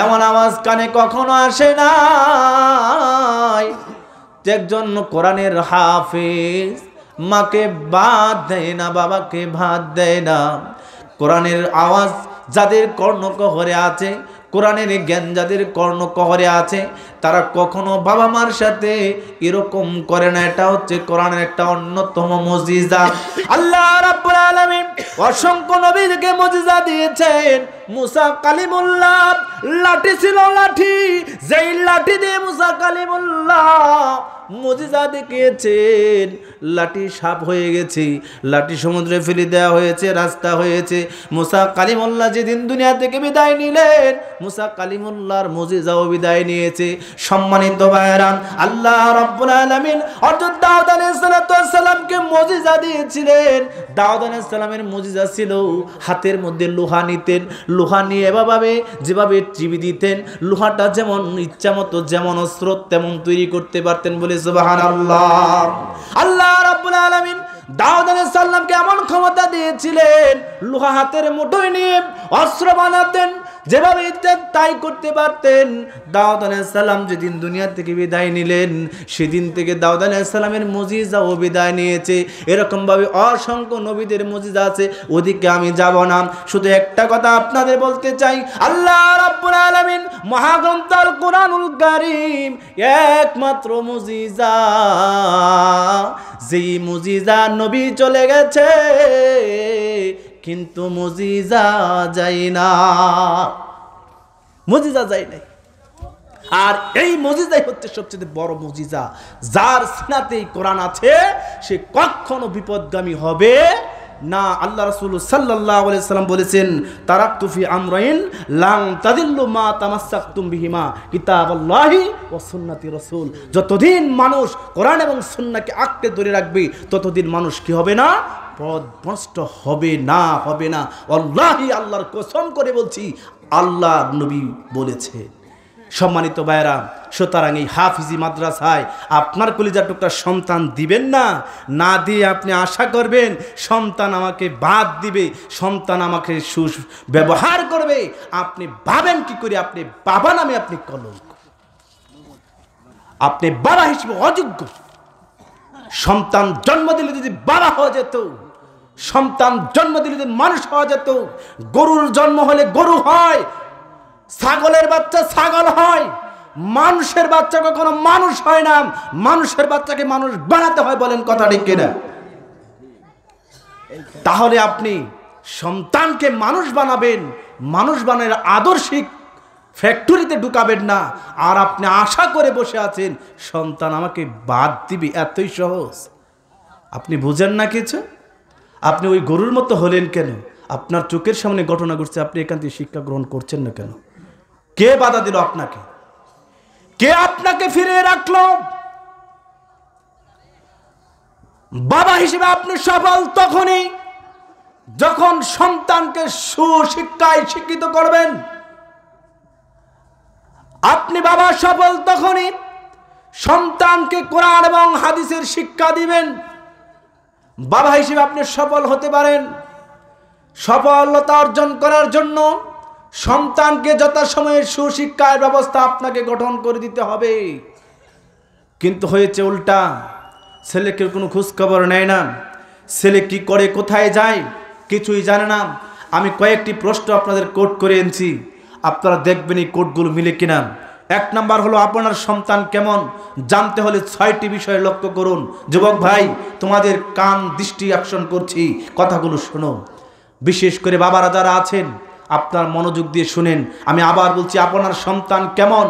এমন আওয়াজ কানে কখনো আসে নাই। একজন কোরআনের হাফেজ মাকে ভাত দেয় না, বাবাকে ভাত দেয় না। কোরআনের আওয়াজ যাদের কর্ণকহরে আছে, কোরআনের জ্ঞান যাদের কর্ণকহরে আছে, তারা কখনো বাবা মার সাথে এরকম করে না। এটা হচ্ছে কোরআনের একটা অন্যতম মুজিজা। আল্লাহ রাব্বুল আলামিন অসংখ্য নবীকে মুজিজা দিয়েছেন। মুসা কালিমুল্লাহ লাঠি ছিল, লাঠি যেই লাঠি দিয়ে মুসা কালিমুল্লাহ মুজিজা দেখিয়েছেন। লাঠি সাপ হয়ে গেছে, লাঠি সমুদ্রে ফেলে দেওয়া হয়েছে, রাস্তা হয়েছে। মুসা কালিমুল্লাহ যেদিন দুনিয়া থেকে বিদায় নিলেন, মুসা কালিমুল্লাহর মুজিজাও বিদায় নিয়েছে। সম্মানিত ভাইরা, আল্লাহ রাব্বুল আলামিন হযরত দাউদ আলাইহিস সালামকে মুজিজা দিয়েছিলেন। দাউদ আলাইহিস সালামের মুজিজা ছিল হাতের মধ্যে লোহা নিতেন, লোহা নিয়ে এভাবে যেভাবে চিবি দিতেন, লোহাটা যেমন ইচ্ছা মতো যেমন অস্ত্র তেমন তৈরি করতে পারতেন বলে সুবহানাল্লাহ। আল্লাহ রাব্বুল আলামিন দাউদ আলাইহিস সালামকে এমন ক্ষমতা দিয়েছিলেন, লোহা হাতের মুঠোয় নিয়ে অস্ত্র বানাতেন, যেভাবে ইচ্ছা তাই করতে পারতেন। দাউদ আলাইহিস সালাম যেদিন দুনিয়া থেকে বিদায় নিলেন, সেদিন থেকে দাউদ আলাইহিস সালামের মুজিজাও বিদায় নিয়েছে। এরকম ভাবে অসংখ্য নবীদের মুজিজা আছে, ওদিকে আমি যাব না। শুধু একটা কথা আপনাদের বলতে চাই, আল্লাহ রাব্বুল আলামিন মহাগ্রন্থ আল কোরআনুল কারীম একমাত্র মুজিজা, যেই মুজিজা নবী চলে গেছে কিন্তু মুজিজা যায় না, মুজিজা যায় নাই। আর এই মুজিজাই হচ্ছে সবচেয়ে বড় মুজিজা। যার সিনাতেই কোরআন আছে সে কখনো বিপদগামী হবে না। আল্লাহ রাসূল সাল্লাল্লাহু আলাইহি সাল্লাম বলেছেন, তারাকতু ফি আমরাইন লান তাদিল্লু মা তামাসসাকতুম বিহিমা কিতাবাল্লাহি ওয়া সুন্নতি রাসূল। যতদিন মানুষ কোরআন এবং সুন্নাহকে আঁকড়ে ধরে রাখবে ততদিন মানুষ কি হবে না? পথভ্রষ্ট হবে না, হবে না। আল্লাহি, আল্লাহর কসম করে বলছি, আল্লাহ নবী বলেছে। সম্মানিত ভাইরা, সুতরাং এই হাফিজি মাদ্রাসায় আপনার কলিজার টুকরা সন্তান দিবেন না, না দিয়ে আপনি আশা করবেন সন্তান আমাকে বাদ দিবে, সন্তান আমাকে ব্যবহার করবে। আপনি ভাবেন কি করে আপনি বাবা নামে আপনি কলঙ্ক, আপনি বাবা হিসেবে অযোগ্য। সন্তান জন্ম দিলে যদি বাবা হওয়া যেত, সন্তান জন্ম দিলে যদি মানুষ হওয়া যেত, গরুর জন্ম হলে গরু হয়, ছাগলের বাচ্চা ছাগল হয়, মানুষের বাচ্চা কখনো মানুষ হয় না। মানুষের বাচ্চাকে মানুষ বানাতে হয়, বলেন কথা ঠিক কিনা? তাহলে আপনি সন্তানকে মানুষ বানাবেন, মানুষ বানানোর আদর্শিক ফ্যাক্টরিতে ঢুকাবেন না। আর আপনি আশা করে বসে আছেন সন্তান আমাকে বাদ দিবে, এতই সহজ? আপনি বুঝেন না কিছু। আপনি ওই গরুর মতো হলেন কেন? আপনার চোখের সামনে ঘটনা ঘটছে, আপনি এখান থেকে শিক্ষা গ্রহণ করছেন না কেন? কে বাধা দিল আপনাকে? কে আপনাকে ফিরিয়ে রাখলো? বাবা হিসেবে আপনি সফল তখনই যখন সন্তানকে সুশিক্ষায় শিক্ষিত করবেন। আপনি বাবা সফল তখনই সন্তানকে কোরআন এবং হাদিসের শিক্ষা দিবেন। বাবা হিসেবে আপনি সফল হতে পারেন। সফলতা অর্জন করার জন্য সন্তানকে যথাসময়ে সুশিক্ষার ব্যবস্থা আপনাকে গঠন করে দিতে হবে। কিন্তু হয়েছে উল্টা, ছেলেকে কোনো খোঁজখবর নেয় না, ছেলে কি করে কোথায় যায় কিছুই জানে না। আমি কয়েকটি প্রশ্ন আপনাদের কোট করে এনেছি, আপনারা দেখবেন এই কোটগুলো মিলে কিনা। 1 নাম্বার হলো আপনার সন্তান কেমন জানতে হলে 6টি বিষয় লক্ষ্য করুন। যুবক ভাই, তোমাদের কান দৃষ্টি আকর্ষণ করছি, কথাগুলো শোনো। বিশেষ করে বাবারা যারা আছেন আপনার মনোযোগ দিয়ে শুনেন। আমি আবার বলছি, আপনার সন্তান কেমন,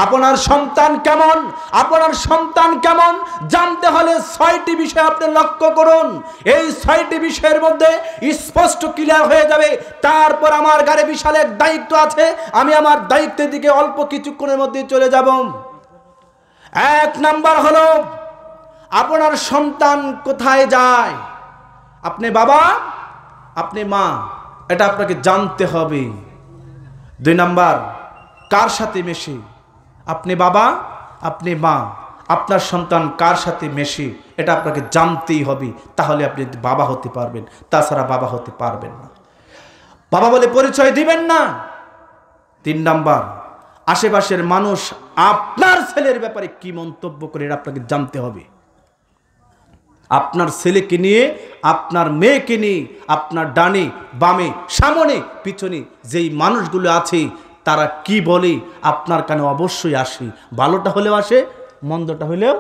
আপনার সন্তান কেমন, আপনার সন্তান কেমন জানতে হলে 6টি বিষয় আপনি লক্ষ্য করুন। এই 6টি বিষয়ের মধ্যে স্পষ্ট ক্লিয়ার হয়ে যাবে। তারপর আমার ঘরে বিশাল এক দায়িত্ব আছে, আমি আমার দায়িত্বের দিকে অল্প কিছুক্ষণের মধ্যে চলে যাব। 1 নাম্বার হলো আপনার সন্তান কোথায় যায়। আপনি বাবা, আপনি মা, এটা আপনাকে জানতে হবে। 2 নাম্বার, কার সাথে মেশে। আপনি বাবা, আপনি মা, আপনার সন্তান কার সাথে মেশে এটা আপনাকে জানতেই হবে, তাহলে আপনি বাবা হতে পারবেন, তাছাড়া বাবা হতে পারবেন না। বাবা বলে পরিচয় দিবেন না। 3 নাম্বার, আশেপাশের মানুষ আপনার ছেলের ব্যাপারে কি মন্তব্য করে এটা আপনাকে জানতে হবে। আপনার ছেলেকে নিয়ে, আপনার মেয়েকে নিয়ে, আপনার ডানে বামে সামনে পিছনে যেই মানুষগুলো আছে তারা কি বলে আপনার কানে অবশ্যই আসে। ভালোটা হলেও আসে, মন্দটা হলেও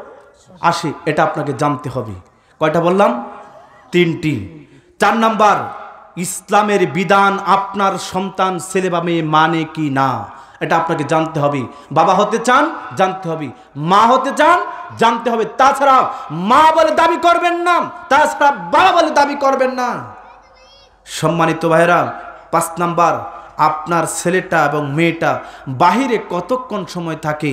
আসে, এটা আপনাকে জানতে হবে। কয়টা বললাম? 3টি। 4 নাম্বার, ইসলামের বিধান আপনার সন্তান ছেলে বা মেয়ে মানে কি না। এটা আপনাকে জানতে হবে। বাবা হতে চান, জানতে হবে। মা হতে চান, জানতে হবে। তাছাড়া মা বলে দাবি করবেন না, তাছাড়া বাবা বলে দাবি করবেন না। সম্মানিত ভাইরা, 5 নাম্বার, আপনার ছেলেটা এবং মেয়েটা বাহিরে কতক্ষণ সময় থাকে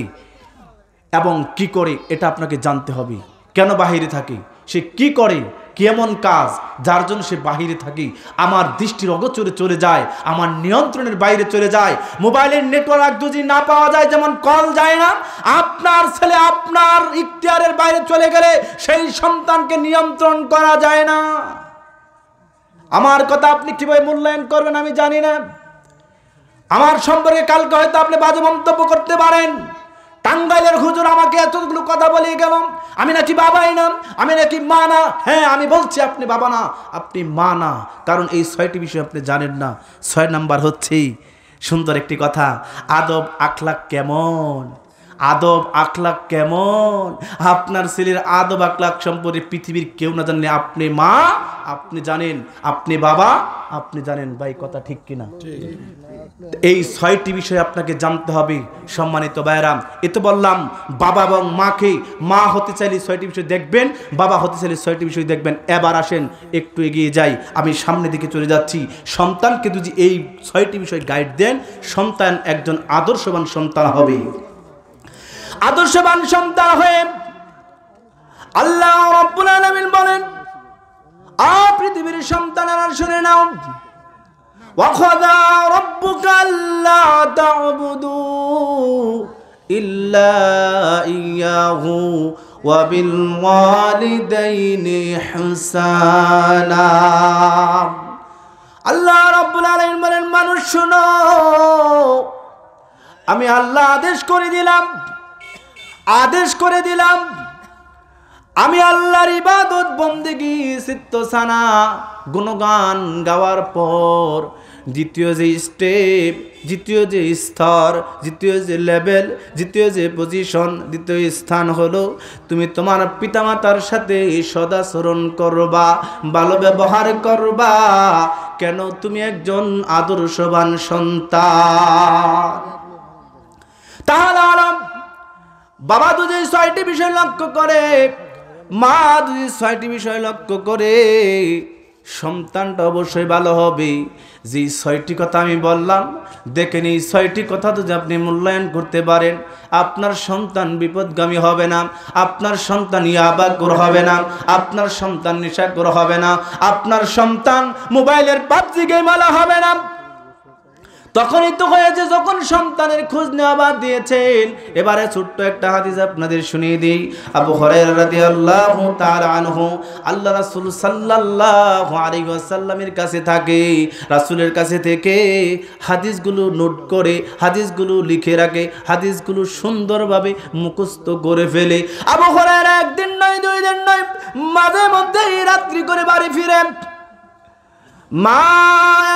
এবং কি করে এটা আপনাকে জানতে হবে। কেন বাহিরে থাকে, সে কি করে, কেমন কাজ যার জন্য সে বাহিরে থাকে, আমার দৃষ্টির অগোচরে চলে যায়, আমার নিয়ন্ত্রণের বাইরে চলে যায়। মোবাইলের নেটওয়ার্ক যদি না পাওয়া যায়, যেমন কল যায় না, আপনার ছেলে আপনার ইখতিয়ারের বাইরে চলে গেলে সেই সন্তানকে নিয়ন্ত্রণ করা যায় না। আমার কথা আপনি কিভাবে মূল্যায়ন করবেন আমি জানি না। আমার সম্পর্কে কালকে হয়তো আপনি বাজে মন্তব্য করতে পারেন। টাঙ্গাইলের হুজুর আমাকে এতগুলো কথা বলে গেল, আমি নাকি বাবাই না, আমি নাকি মা না। হ্যাঁ, আমি বলছি আপনি বাবা না, আপনি মা না, কারণ এই 6টি বিষয় আপনি জানেন না। 6 নাম্বার হচ্ছে সুন্দর একটি কথা, আদব আখলাক কেমন, আদব আখলাক কেমন। আপনার ছেলের আদব আখলাক সম্পর্কে পৃথিবীর কেউ না জানলে আপনি মা, আপনি জানেন, আপনি বাবা, আপনি জানেন। ভাই কথা ঠিক কিনা? এই 6টি বিষয় আপনাকে জানতে হবে। সম্মানিত ভাইরা, এতে বললাম বাবা এবং মাকে, মা হতে চাইলে 6টি বিষয় দেখবেন, বাবা হতে চাইলে 6টি বিষয় দেখবেন। এবার আসেন একটু এগিয়ে যাই, আমি সামনের দিকে চলে যাচ্ছি। সন্তানকে যদি এই 6টি বিষয় গাইড দেন, সন্তান একজন আদর্শবান সন্তান হবে। আদর্শবান সন্তান হয়ে আল্লাহ রাব্বুল আলামিন বলেন, পৃথিবীর সন্তানেরা শুনে নাও, وَقَضَى رَبُّكَ أَلَّا تَعْبُدُوا إِلَّا إِيَّاهُ وَبِالْوَالِدَيْنِ إِحْسَانًا। আল্লাহ রাব্বুল আলামিন বলেন, মানুষ শোনো, আমি আল্লাহ আদেশ করে দিলাম, আমি আল্লাহর ইবাদত বন্দেগী সিত্তসানা গুণগান গাওয়ার পর দ্বিতীয় যে স্টেপ, দ্বিতীয় যে স্তর, দ্বিতীয় যে লেভেল, দ্বিতীয় যে পজিশন, দ্বিতীয় স্থান হলো তুমি তোমার পিতামাতার সাথে সদাচরণ করবা, ভালো ব্যবহার করবা। কেন? তুমি একজন আদর্শবান সন্তান। তাহলে বাবা যদি 6টি বিষয় লক্ষ্য করে, মা যদি 6টি বিষয় লক্ষ্য করে, সন্তানটা অবশ্যই ভালো হবে। যে 6টি কথা আমি বললাম, দেখেন এই 6টি কথা যদি আপনি মূল্যায়ন করতে পারেন, আপনার সন্তান বিপদগামী হবে না, আপনার সন্তান ইয়াবাখোর হবে না, আপনার সন্তান নেশাখোর হবে না, আপনার সন্তান মোবাইলের পাবজি গেমওয়ালা হবে না। তখনই তো হয়েছে যখন সন্তানের খোঁজ নেওয়া বাদ দিয়েছেন। এবারে ছোট্ট একটা হাদিস আপনাদের শুনিয়ে দিই। আবু হুরায়রা রাদিয়াল্লাহু তাআলা আনহু, আল্লাহ রাসূল সাল্লাল্লাহু আলাইহি ওয়াসাল্লামের কাছে থাকে, রাসূলের কাছে থেকে হাদিসগুলো নোট করে, হাদিসগুলো লিখে রাখে, হাদিসগুলো সুন্দরভাবে মুখস্থ করে ফেলে। আবু হুরায়রা একদিন নয়, 2 দিন নয়, মাঝে মধ্যেই রাত্রি করে বাড়ি ফিরে। মা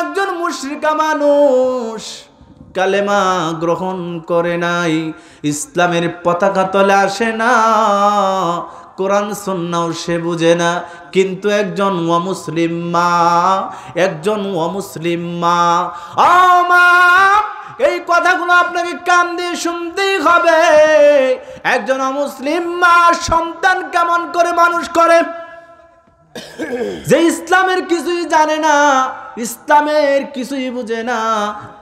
একজন মুশরিকা মানুষ, কালেমা গ্রহণ করে নাই, ইসলামের পতাকা তলে আসে না, কোরআন সুন্নাহও সে বুঝে না, কিন্তু একজন অমুসলিম মা, একজন অমুসলিম মা। ও মা, এই কথাগুলো আপনাকে কান দিয়ে শুনতেই হবে। একজন অমুসলিম মা সন্তান কেমন করে মানুষ করে, যে ইসলামের কিছুই জানে না, ইসলামের কিছুই বুঝে না,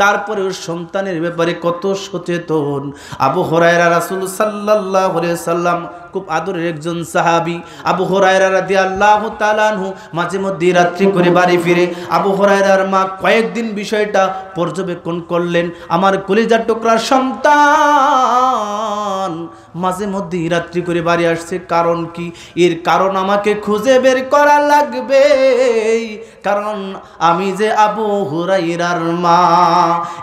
তারপরেও সন্তানের ব্যাপারে কত সচেতন। আবু হুরায়রা, রাসূল সাল্লাল্লাহু আলাইহি সাল্লাম খুব আদরের একজন সাহাবী। আবু হুরায়রা রাদিয়াল্লাহু তাআলা আনহু মাঝে মধ্যে রাত্রি করে বাড়ি ফিরে। আবু হুরায়রার মা কয়েকদিন বিষয়টা পর্যবেক্ষণ করলেন। আমার কলিজার টুকরা সন্তান মাঝে মধ্যে রাত্রি করে বাড়ি আসছে, কারণ কি? এর কারণ আমাকে খুঁজে বের করা লাগবে, কারণ আমি যে আবু হুরায়রার মা।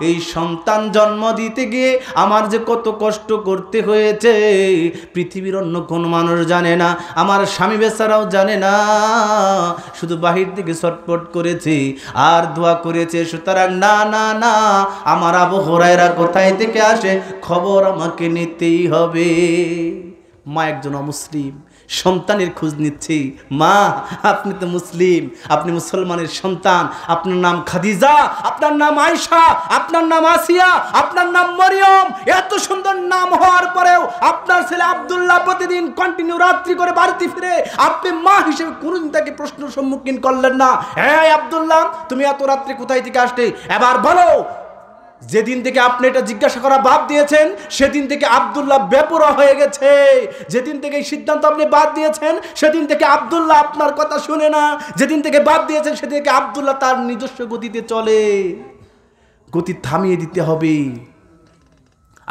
এই সন্তান জন্ম দিতে গিয়ে আমার যে কত কষ্ট করতে হয়েছে, পৃথিবীর অন্য কোন মানুষ জানে না, আমার স্বামী বেচারাও জানে না। শুধু বাহির থেকে ছটফট করেছে আর দোয়া করেছে। সুতরাং না না না, আমার আবু হুরায়রা কোথায় থেকে আসে খবর আমাকে নিতেই হবে। মা একজন অমুসলিম, সন্তানের খোঁজ নিচ্ছি। মা, আপনি তো মুসলিম, আপনি মুসলমানের সন্তান, আপনার নাম খাদিজা, আপনার নাম আয়েশা, আপনার নাম আসিয়া, আপনার নাম মরিয়ম, এত সুন্দর নাম হওয়ার পরেও আপনার ছেলে আব্দুল্লাহ প্রতিদিন কন্টিনিউ রাত্রি করে বাড়িতে ফিরে, আপনি মা হিসেবে কোনোদিন তাকে প্রশ্নের সম্মুখীন করলেন না, হ্যাঁ আব্দুল্লাহ তুমি এত রাত্রে কোথায় থেকে আসলে? এবার বলো, যেদিন থেকে আপনি এটা জিজ্ঞাসা করা বাদ দিয়েছেন সেদিন থেকে আব্দুল্লাহ বেপরোয়া হয়ে গেছে। যেদিন থেকে এই সিদ্ধান্ত আপনি বাদ দিয়েছেন সেদিন থেকে আব্দুল্লাহ আপনার কথা শুনে না। যেদিন থেকে বাদ দিয়েছেন সেদিন থেকে আব্দুল্লাহ তার নিজস্ব গতিতে চলে। গতি থামিয়ে দিতে হবে।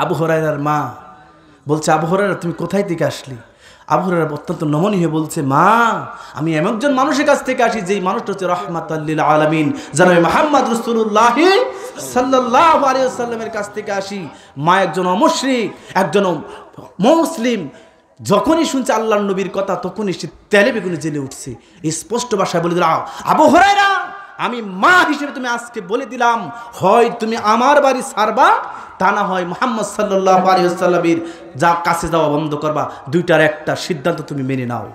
আবু হুরায়রার মা বলছে, আবু হুরায়রা তুমি কোথায় থেকে আসলি? আবু হুরায়রা অত্যন্ত নমনীয় বলছে, মা আমি এমন একজন মানুষের কাছ থেকে আসি যেই মানুষটা হচ্ছে রাহমাতাল লিল আলামিন, জনাব মুহাম্মদ রাসূলুল্লাহ সাল্লাল্লাহু আলাইহি ওয়াসাল্লামের কাছ থেকে আসি। মা একজন অমুশরিক, একজন মুসলিম, যখনই শুনছে আল্লাহর নবীর কথা তখনই সে তেলে বেগুনে জ্বলে উঠছে। স্পষ্ট ভাষায় বলে দিলাম, আবু হুরায়রা আমি মা হিসেবে তুমি আজকে বলে দিলাম, হয় তুমি আমার বাড়ি ছাড়বা, তা না হয় মুহাম্মদ সাল্লাল্লাহু আলাইহি ওয়াসাল্লামের যা কাছে যাওয়া বন্ধ করবা। দুইটার একটা সিদ্ধান্ত তুমি মেনে নাও।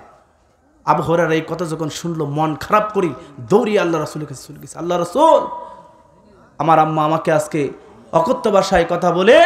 আবু হুরায়রা এই কথা যখন শুনলো মন খারাপ করি দৌড়িয়ে আল্লাহ রাসূলের কাছে চলে গেছে। আল্লাহ রাসূল, আমার আম্মা আমাকে আজকে অকথ্য ভাষায় কথা বলে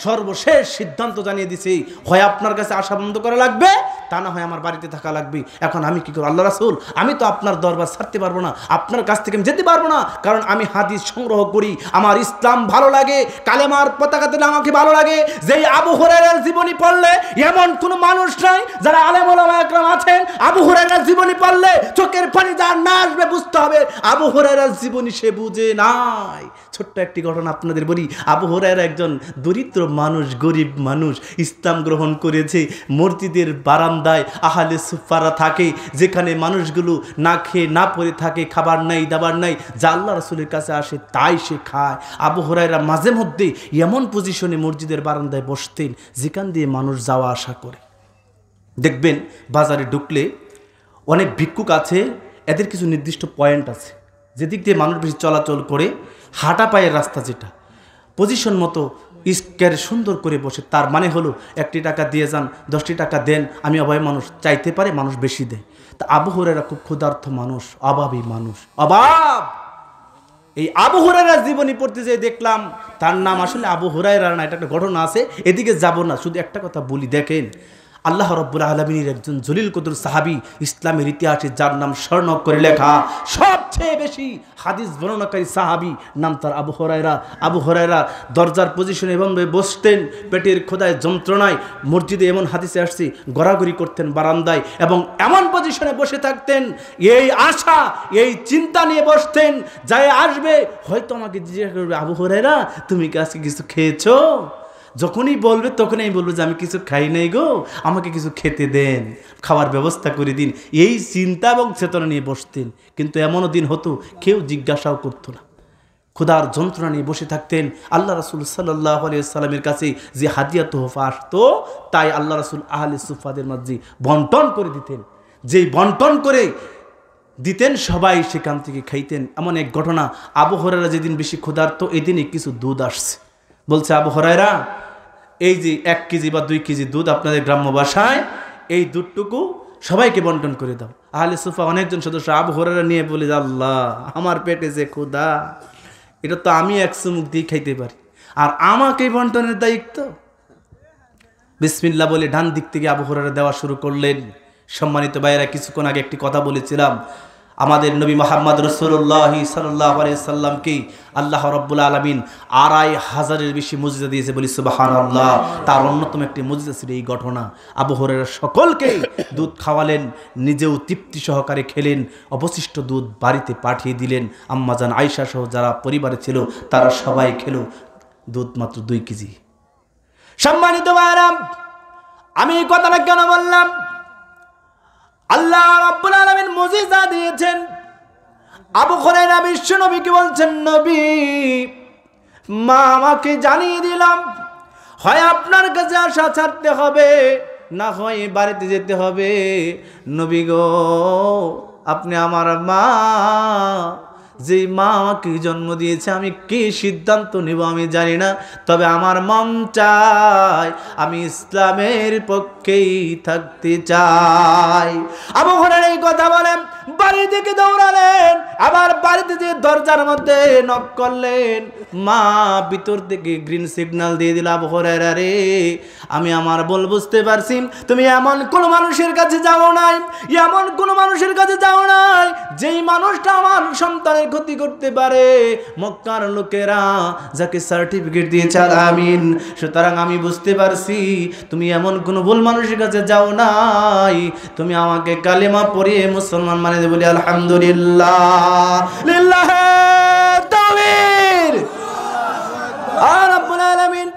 সর্বশেষ সিদ্ধান্ত জানিয়ে দিছে, হয় আপনার কাছে আসা বন্ধ করা লাগবে, তা না হয় আমার বাড়িতে থাকা লাগবে। এখন আমি কি করব? আল্লাহ রাসূল, আমি তো আপনার দরবার ছাড়তে পারবো না, আপনার কাছ থেকে আমি যেতে পারবো না, কারণ আমি হাদিস সংগ্রহ করি, আমার ইসলাম ভালো লাগে, কালেমার পতাকা দিলে আমাকে ভালো লাগে। যেই আবু হুরায়রার জীবনী পড়লে এমন কোনো মানুষ নাই, যারা আলেম ওলামা একরাম আছেন, আবু হুরায়রার জীবনী পড়লে চোখের পানি যার না আসবে বুঝতে হবে আবু হুরায়রার জীবনী সে বুঝে নাই। ছোট্ট একটি ঘটনা আপনাদের বলি। আবু হুরায়রা একজন দরিদ্র মানুষ, গরিব মানুষ, ইসলাম গ্রহণ করেছে। মসজিদের বারান্দায় আহলে সুফারা থাকে, যেখানে মানুষগুলো না খেয়ে না পরে থাকে, খাবার নাই দাবার নাই, যা আল্লাহ রাসূলের কাছে আসে তাই সে খায়। আবু হুরায়রা মাঝে মধ্যে এমন পজিশনে মসজিদের বারান্দায় বসতেন যেখান দিয়ে মানুষ যাওয়া আসা করে। দেখবেন বাজারে ঢুকলে অনেক ভিক্ষুক আছে, এদের কিছু নির্দিষ্ট পয়েন্ট আছে যেদিক দিয়ে মানুষ বেশি চলাচল করে, হাঁটা পায়ের রাস্তা, যেটা পজিশন মতো স্কোয়ারে সুন্দর করে বসে। তার মানে হলো 1টি টাকা দিয়ে যান, 10টি টাকা দেন, আমি অভাবী মানুষ, চাইতে পারে মানুষ বেশি দেয়। তা আবু হুরায়রা খুব ক্ষুধার্ত মানুষ, অভাবী মানুষ, অভাব। এই আবু হুরায়রার জীবনী পড়তে যেয়ে দেখলাম তার নাম আসলে আবু হুরায়রা না, এটা একটা ঘটনা আছে, এদিকে যাব না, শুধু একটা কথা বলি। দেখেন আল্লাহ রাব্বুল আলামিনের একজন জলিল কদর সাহাবী, ইসলামের ইতিহাসে যার নাম স্বর্ণাক্ষরে লেখা, সবচেয়ে বেশি হাদিস বর্ণনাকারী সাহাবী, নাম তার আবু হুরায়রা। আবু হুরায়রা দরজার পজিশনে এমনভাবে বসতেন, পেটের খোদায় যন্ত্রণায়, মসজিদে এমন হাদিসে আসছে গড়াগড়ি করতেন বারান্দায়, এবং এমন পজিশনে বসে থাকতেন, এই আশা এই চিন্তা নিয়ে বসতেন, যাই আসবে হয়তো আমাকে জিজ্ঞাসা করবে, আবু হুরায়রা তুমি কি আজকে কিছু খেয়েছো? যখনই বলবে তখনই আমি বলবো যে আমি কিছু খাই নাই গো, আমাকে কিছু খেতে দেন, খাওয়ার ব্যবস্থা করে দিন। এই চিন্তা এবং চেতনা নিয়ে বসতেন। কিন্তু এমনও দিন হতো কেউ জিজ্ঞাসাও করতো না, ক্ষুধার যন্ত্রণা নিয়ে বসে থাকতেন। আল্লাহ রাসূল সাল্লাল্লাহু আলাইহি ওয়াসাল্লামের কাছে যে হাদিয়া তোহফা আসতো তাই আল্লাহ রাসূল আহলে সুফাদের মাঝে বন্টন করে দিতেন। যেই বন্টন করে দিতেন সবাই সেখান থেকে খাইতেন। এমন এক ঘটনা, আবু হুরায়রা যেদিন বেশি ক্ষুধার্ত এদিনই কিছু দুধ আসছে। বলছে, আবু হুরায়রা এই যে 1 কেজি বা 2 কেজি দুধ আপনাদের গ্রাম্য ভাষায়, এই দুধটুকু সবাইকে বন্টন করে দাও। আহলে সুফা অনেকজন সদস্য আবু হুরায়রা নিয়ে বলে, আল্লাহ আমার পেটে যে ক্ষুধা, এটা তো আমি 1 চুমুক দিয়ে খাইতে পারি, আর আমাকে বন্টনের দায়িত্ব। বিসমিল্লাহ বলে ডান দিক থেকে আবু হুরায়রা দেওয়া শুরু করলেন। সম্মানিত ভাইয়েরা, কিছুক্ষণ আগে একটি কথা বলেছিলাম, আমাদের নবী মুহাম্মদ রাসূলুল্লাহ সাল্লাল্লাহু আলাইহি সাল্লামকে আল্লাহ রাব্বুল আলামিন 2500-এর বেশি মুজিজা দিয়েছে, বলি সুবহানাল্লাহ। তার অন্যতম একটি মুজিজা ছিল এই ঘটনা। আবু হুরায়রা সকলকে দুধ খাওয়ালেন, নিজেও তৃপ্তি সহকারে খেলেন, অবশিষ্ট দুধ বাড়িতে পাঠিয়ে দিলেন। আম্মাজান আয়েশা সহ যারা পরিবারে ছিল তারা সবাই খেলো। দুধ মাত্র 2 কেজি। সম্মানিত ভাইরা, আমি এই কথাটা কেন বললাম? আল্লাহ রাব্বুল আলামিন মুজিজা দিয়েছেন। আবু হুরায়রা বিশ্ব নবীকে বলছেন, নবী মা আমাকে জানিয়ে দিলাম, হয় আপনার কাছে আসা ছাড়তে হবে, না হয় বাড়িতে যেতে হবে। নবী গো, আপনি আমার মা, যে মা আমাকে জন্ম দিয়েছে আমি কি সিদ্ধান্ত নিব আমি জানি না, তবে আমার মন চায় আমি ইসলামের পক্ষেই থাকতে চাই। আবু হুরায়রা এই কথা বলেন, বাড়ি থেকে দৌড়ালেন, আবার বাড়িতে যে দরজার মধ্যে নক করলেন, মা ভিতর থেকে গ্রিন সিগন্যাল দিয়ে দিল, আবু হুরায়রা রে আমি আমার ভুল বুঝতে পারছি, তুমি এমন কোন মানুষের কাছে যাও নাই, এমন কোন মানুষের কাছে যাও নাই যেই মানুষটা আমার সন্তানের ক্ষতি করতে পারে। মক্কার লোকেরা যাকে সার্টিফিকেট দিয়েছে আমিন, সুতরাং আমি বুঝতে পারছি তুমি এমন কোন ভুল মানুষের কাছে যাও নাই, তুমি আমাকে কালেমা পড়িয়ে মুসলমান মানে দে বলি আলহামদুলিল্লাহ, লিল্লাহি তাকবীর, রাব্বুল আলামিন।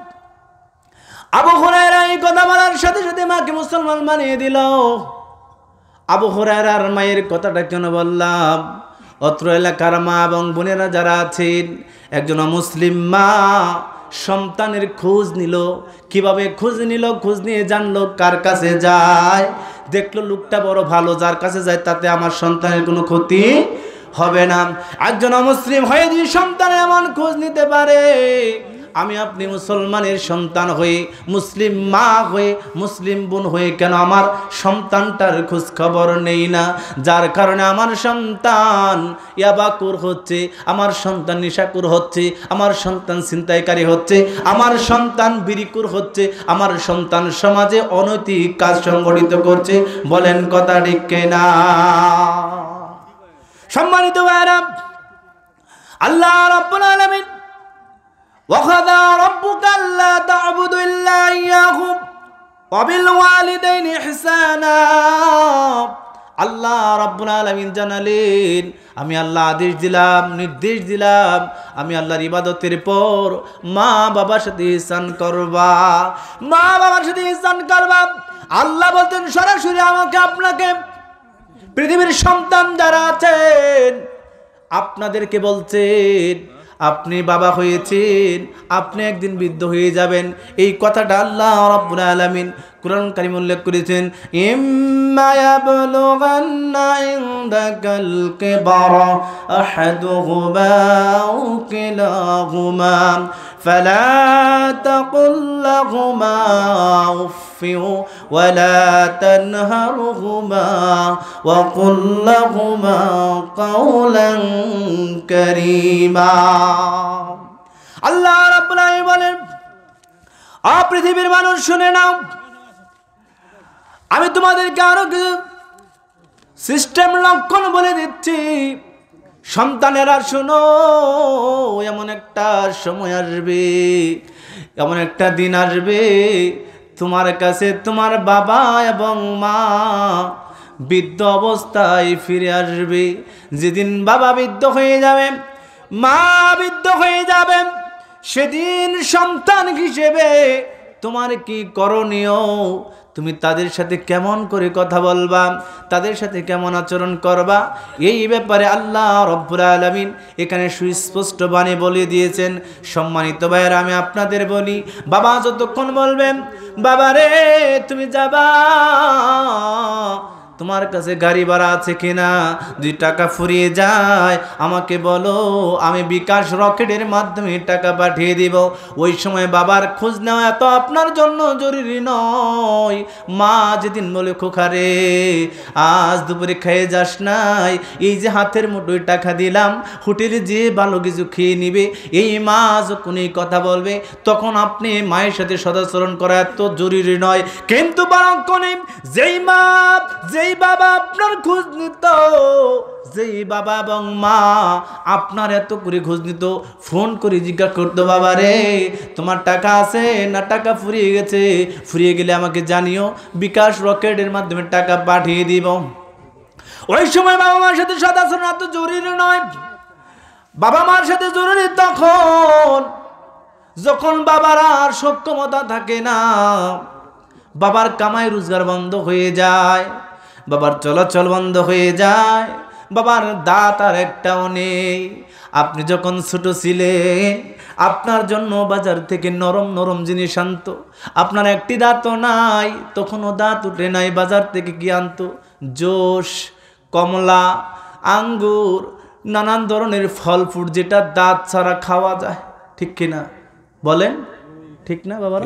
আবু হুরায়রা এই কথা বলার সাথে সাথে মাকে মুসলমান বানিয়ে দিল। আবু হুরায়রার মায়ের কথাটা কেন বললাম, অত্র এলাকার মা এবং বোনেরা যারা আছেন, একজন মুসলিম মা সন্তানের খোঁজ নিল। কিভাবে খোঁজ নিল? খোঁজ নিয়ে জানলো কার কাছে যায়, দেখলো লোকটা বড় ভালো, যার কাছে যায় তাতে আমার সন্তানের কোনো ক্ষতি হবে না। একজন মুসলিম হয়ে যদি সন্তানের এমন খোঁজ নিতে পারে, আমি আপনি মুসলমানের সন্তান হয়ে, মুসলিম মা হয়ে, মুসলিম বোন হয়ে কেন আমার সন্তানটার খোঁজ খবর নেই না? যার কারণে আমার সন্তান ইয়াবাকুর হচ্ছে, আমার সন্তান নিশাকুর হচ্ছে, আমার সন্তান ছিনতাইকারী হচ্ছে, আমার সন্তান বিড়িকুর হচ্ছে, আমার সন্তান সমাজে অনৈতিক কাজ সংগঠিত করছে। বলেন কথা ঠিক কিনা? সম্মানিত ভাইরা, আল্লাহ রাব্বুল আলামিন وَقَضَى رَبُّكَ أَلَّا تَعْبُدُوا إِلَّا إِيَّاهُ وَبِالْوَالِدَيْنِ إِحْسَانًا। আল্লাহ রাব্বুল আলামিন জানালেন, আমি আল্লাহ আদেশ দিলাম, নির্দেশ দিলাম, আমি আল্লাহর ইবাদতের পর মা বাবার সাথে ইহসান করবা, মা বাবার সাথে ইহসান করবা। আল্লাহ বলতেন সরাসরি আমাকে আপনাকে, পৃথিবীর সন্তান যারা আছেন আপনাদেরকে বলছেন, আপনি বাবা হয়েছেন, আপনি একদিন বৃদ্ধ হয়ে যাবেন। এই কথাটা আল্লাহ রাব্বুল আলামিন কুরআন কারীম উল্লেখ করেছেন, ইম্মা ইয়াবলুগান্না ইনদাকাল কিবারা আহাদুহুমা আও কিলাহুমা ফালা তাকুল লাহুমা উফফিন ওয়ালা তানহারহুমা ওয়া কুল লাহুমা কাওলান কারীমা। আল্লাহ রাব্বুল আলামিন বলেন, পৃথিবীর মানুষ শুনে নাও, আমি তোমাদেরকে আরো কিছু সিস্টেম লক্ষণ বলে দিচ্ছি। সন্তানেরা শোনো, এমন একটা সময় আসবে, এমন একটা দিন আসবে, তোমার কাছে তোমার বাবা এবং মা বৃদ্ধ অবস্থায় ফিরে আসবে। যেদিন বাবা বৃদ্ধ হয়ে যাবে, মা বৃদ্ধ হয়ে যাবে, সেদিন সন্তান হিসেবে তোমার কি করণীয়? তুমি তাদের সাথে কেমন করে কথা বলবা, তাদের সাথে কেমন আচরণ করবা, এই ব্যাপারে আল্লাহ রাব্বুল আলামিন এখানে সুস্পষ্ট বাণী বলে দিয়েছেন। সম্মানিত ভাইয়েরা, আমি আপনাদের বলি, বাবা যতক্ষণ বলবেন বাবা রে তুমি যাবা, তোমার কাছে গাড়ি ভাড়া আছে কিনা, 2 টাকা ফুরিয়ে যায় আমাকে বলো, আমি বিকাশ রকেটের মাধ্যমে টাকা পাঠিয়ে দিব। ওই সময় বাবার খোঁজ নেওয়া এত আপনার জন্য জরুরি নয়। মা যেদিন বলে, খোকারে আজ দুপুরে খেয়ে যাস নাই, এই যে হাতের মুঠোয় টাকা দিলাম, হোটেলে যেয়ে ভালো কিছু খেয়ে নিবে, এই মা যখন এই কথা বলবে তখন আপনি মায়ের সাথে সদাচরণ করা এত জরুরি নয়। কিন্তু বারক্ষণে যেই মা যেই বাবা আপনার খোঁজ নিত, যেই বাবা এবং মা আপনার এত করে খোঁজ নিত, ফোন করে জিজ্ঞাসা করতো, বাবা রে তোমার টাকা আছে না টাকা ফুরিয়ে গেছে, ফুরিয়ে গেলে আমাকে জানিও, বিকাশ রকেটের মাধ্যমে টাকা পাঠিয়ে দিব। ওই সময় বাবা মার সাথে সদাচরণ এত জরুরি নয়। বাবা মার সাথে জরুরি তখন যখন বাবার আর সক্ষমতা থাকে না, বাবার কামাই রোজগার বন্ধ হয়ে যায়, বাবার চলাচল বন্ধ হয়ে যায়, বাবার দাঁত আর একটাও নেই। আপনি যখন ছোট ছিলেন, আপনার জন্য বাজার থেকে নরম নরম জিনিস আনতো, আপনার একটি দাঁতও নাই, তখনও দাঁত উঠে নাই, বাজার থেকে কি আনতো? জোশ, কমলা, আঙ্গুর, নানান ধরনের ফল ফ্রুট যেটা দাঁত ছাড়া খাওয়া যায়, ঠিক কিনা বলেন? ঠিক না বাবারা?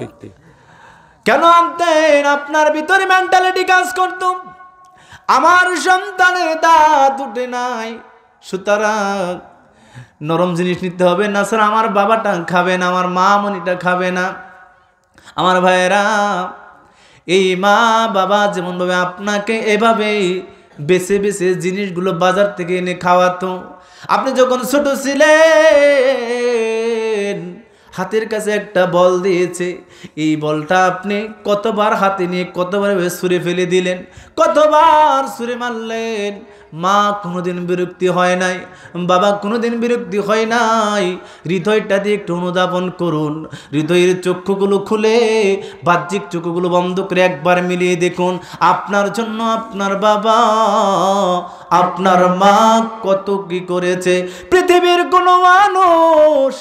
কেন আনতেন? আপনার ভিতরে মেন্টালিটি কাজ করত, আমার সন্তানের দাঁত উঠে নাই, সুতরাং নরম জিনিস নিতে হবে, না স্যার আমার বাবাটা খাবে না, আমার মা মনিটা খাবে না। আমার ভাইয়েরা, এই মা বাবা যেমনভাবে আপনাকে এভাবে বেছে বেছে জিনিসগুলো বাজার থেকে এনে খাওয়াতো, আপনি যখন ছোট ছিলেন হাতের কাছে একটা বল দিয়েছে, এই বলটা আপনি কতবার হাতে নিয়ে কতবার ছুঁড়ে ফেলে দিলেন, কতবার ছুঁড়ে মারলেন। মা কোনোদিন বিরক্তি হয় নাই, বাবা কোনোদিন বিরক্তি হয় নাই। হৃদয়টা দিয়ে একটু অনুধাবন করুন, হৃদয়ের চক্ষুগুলো খুলে বাহ্যিক চক্ষুগুলো বন্ধ করে একবার মিলিয়ে দেখুন, আপনার জন্য আপনার বাবা আপনার মা কত কি করেছে। পৃথিবীর কোনো মানুষ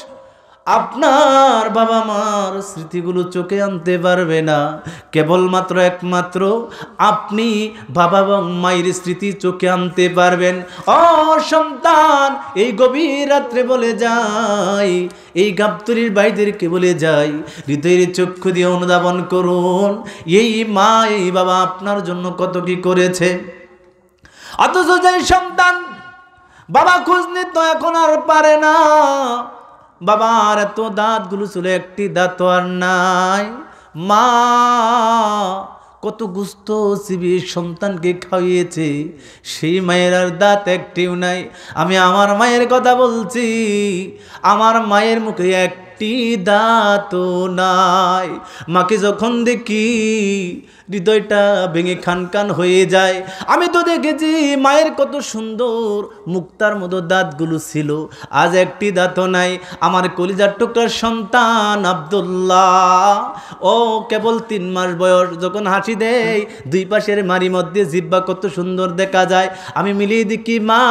আপনার বাবা মার স্মৃতিগুলো চোখে আনতে পারবে না, কেবলমাত্র একমাত্র আপনি বাবা এবং মায়ের স্মৃতি চোখে আনতে পারবেন। ও সন্তান, এই গভীর রাত্রে বলে যাই, এই গাবতলির ভাইদেরকে বলে যাই, হৃদয়ের চক্ষু দিয়ে অনুধাবন করুন, এই মা এই বাবা আপনার জন্য কত কি করেছে। অথচ যে সন্তান বাবা খোঁজ নিত এখন আর পারে না, বাবার এত দাঁতগুলো ছিল, একটি দাঁত আর নাই। মা কত গুস্ত চিবি সন্তানকে খাইয়েছে, সেই মায়ের আর দাঁত একটিও নাই। আমি আমার মায়ের কথা বলছি, আমার মায়ের মুখে একটি দাঁতও নাই। মাকে যখন দেখি হৃদয়টা ভেঙে খান খান হয়ে যায়। আমি তো দেখেছি মায়ের কত সুন্দর মুক্তার মতো দাঁতগুলো ছিল, আজ একটি দাঁতও নাই। আমার কলিজার টুকরার সন্তান আব্দুল্লাহ, ও কেবল 3 মাস বয়স, যখন হাসি দেয় দুই পাশের মারি মধ্যে জিহ্বা কত সুন্দর দেখা যায়। আমি মিলিয়ে দেখি মা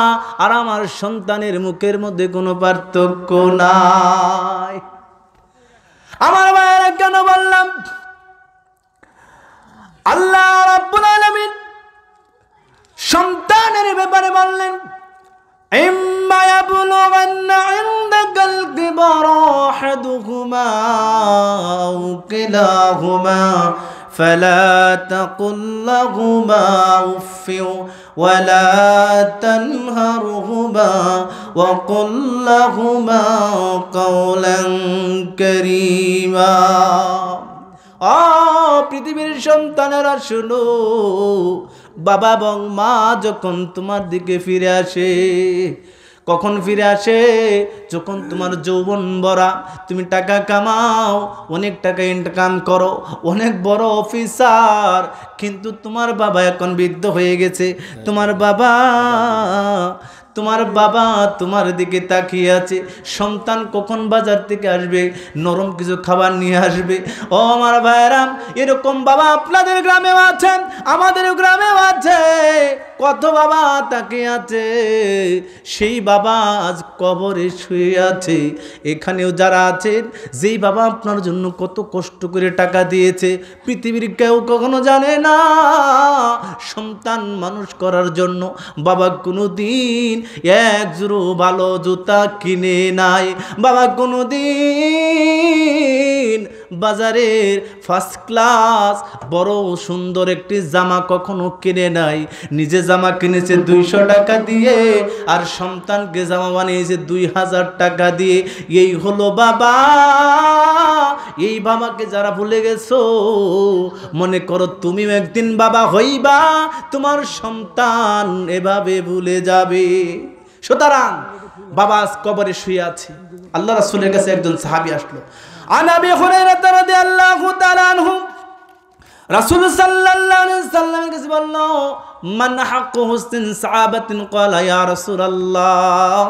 আর আমার সন্তানের মুখের মধ্যে কোনো পার্থক্য নাই। আমার মায়ের কেন বললাম? আল্লাহ রাব্বুল আলামিন সন্তানের ব্যাপারে বললেন, ইম্মা ইয়াবলুগান্না ইনদাকাল কিবারা আহাদুহুমা আও কিলাহুমা ফালা তাকুল লাহুমা উফফিন ওয়ালা তানহারহুমা ওয়া কুল লাহুমা কাওলান কারীমা। পৃথিবীর সন্তানেরা শুনো, বাবা এবং মা যখন তোমার দিকে ফিরে আসে, কখন ফিরে আসে? যখন তোমার যৌবন ভরা, তুমি টাকা কামাও, অনেক টাকা ইনকাম করো, অনেক বড় অফিসার, কিন্তু তোমার বাবা এখন বৃদ্ধ হয়ে গেছে। তোমার বাবা তোমার দিকে তাকিয়ে আছে। সন্তান কখন বাজার থেকে আসবে, নরম কিছু খাবার নিয়ে আসবে। ও আমার ভাইরা, এরকম বাবা আপনাদের গ্রামেও আছেন, আমাদের গ্রামেও আছে। কত বাবা তাকিয়ে আছে, সেই বাবা আজ কবরে শুয়ে আছে। এখানেও যারা আছেন, যেই বাবা আপনার জন্য কত কষ্ট করে টাকা দিয়েছে, পৃথিবীর কেউ কখনো জানে না। সন্তান মানুষ করার জন্য বাবা কোনোদিন এক জোড়ো ভালো জুতা কিনে নাই, বাবা কোনোদিন বাজারের ফার্স্ট ক্লাস বড় সুন্দর একটি জামা কখনো কিনে নাই। নিজে জামা কিনেছে 200 টাকা দিয়ে, আর সন্তানকে জামা বানিয়েছে 2000 টাকা দিয়ে। এই হলো বাবা। এই বাবাকে যারা ভুলে গেছো, মনে করো তুমিও একদিন বাবা হইবা, তোমার সন্তান এভাবে ভুলে যাবে। সুতরাং বাবা আজ কবরে শুয়ে আছে। আল্লাহ রাসূলের কাছে একজন সাহাবী আসলো, আনাবি হুরায়রা রাদিয়াল্লাহু তাআলা আনহু, রাসূল সাল্লাল্লাহু আলাইহি ওয়াসাল্লামের কাছে বলল, মান হাক্কু হুসনিন সাহাবাতিন ক্বালা ইয়া রাসূলুল্লাহ,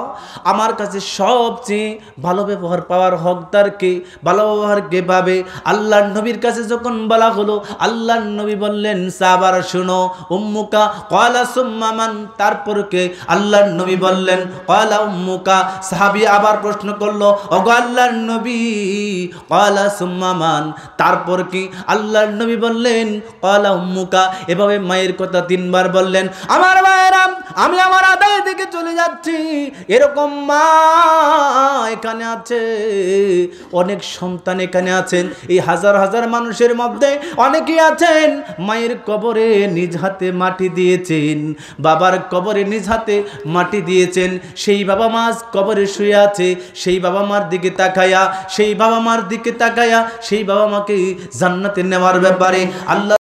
আমার কাছে সবচেয়ে ভালো ব্যবহার পাওয়ার হকদার কে, ভালো ব্যবহার কে পাবে? আল্লাহর নবীর কাছে যখন বলা হলো, আল্লাহর নবী বললেন, সাহাবারা শুনো, উম্মুকা ক্বালা সুম্মা মান, তারপর কে? আল্লাহর নবী বললেন ক্বালা উম্মুকা। সাহাবী আবার প্রশ্ন করলো, ওগো আল্লাহর নবী, ক্বালা সুম্মা মান, তারপর কি? আল্লাহর নবী বললেন ক্বালা উম্মুকা। এভাবে মায়ের কথা 3 বার বললেন। আমার মায়েরা, আমি আমার আদায়ের দিকে চলে যাচ্ছি। এরকম মা এখানে আছে, অনেক সন্তান এখানে আছেন। এই হাজার হাজার মানুষের মধ্যে অনেকেই আছেন মায়ের কবরে নিজ হাতে মাটি দিয়েছেন, বাবার কবরে নিজ হাতে মাটি দিয়েছেন। সেই বাবা মা কবরে শুয়ে আছে, সেই বাবা মার দিকে তাকায়া, সেই বাবা মার দিকে তাকায়া সেই বাবা মাকে জান্নাতে নেওয়ার ব্যাপারে আল্লাহ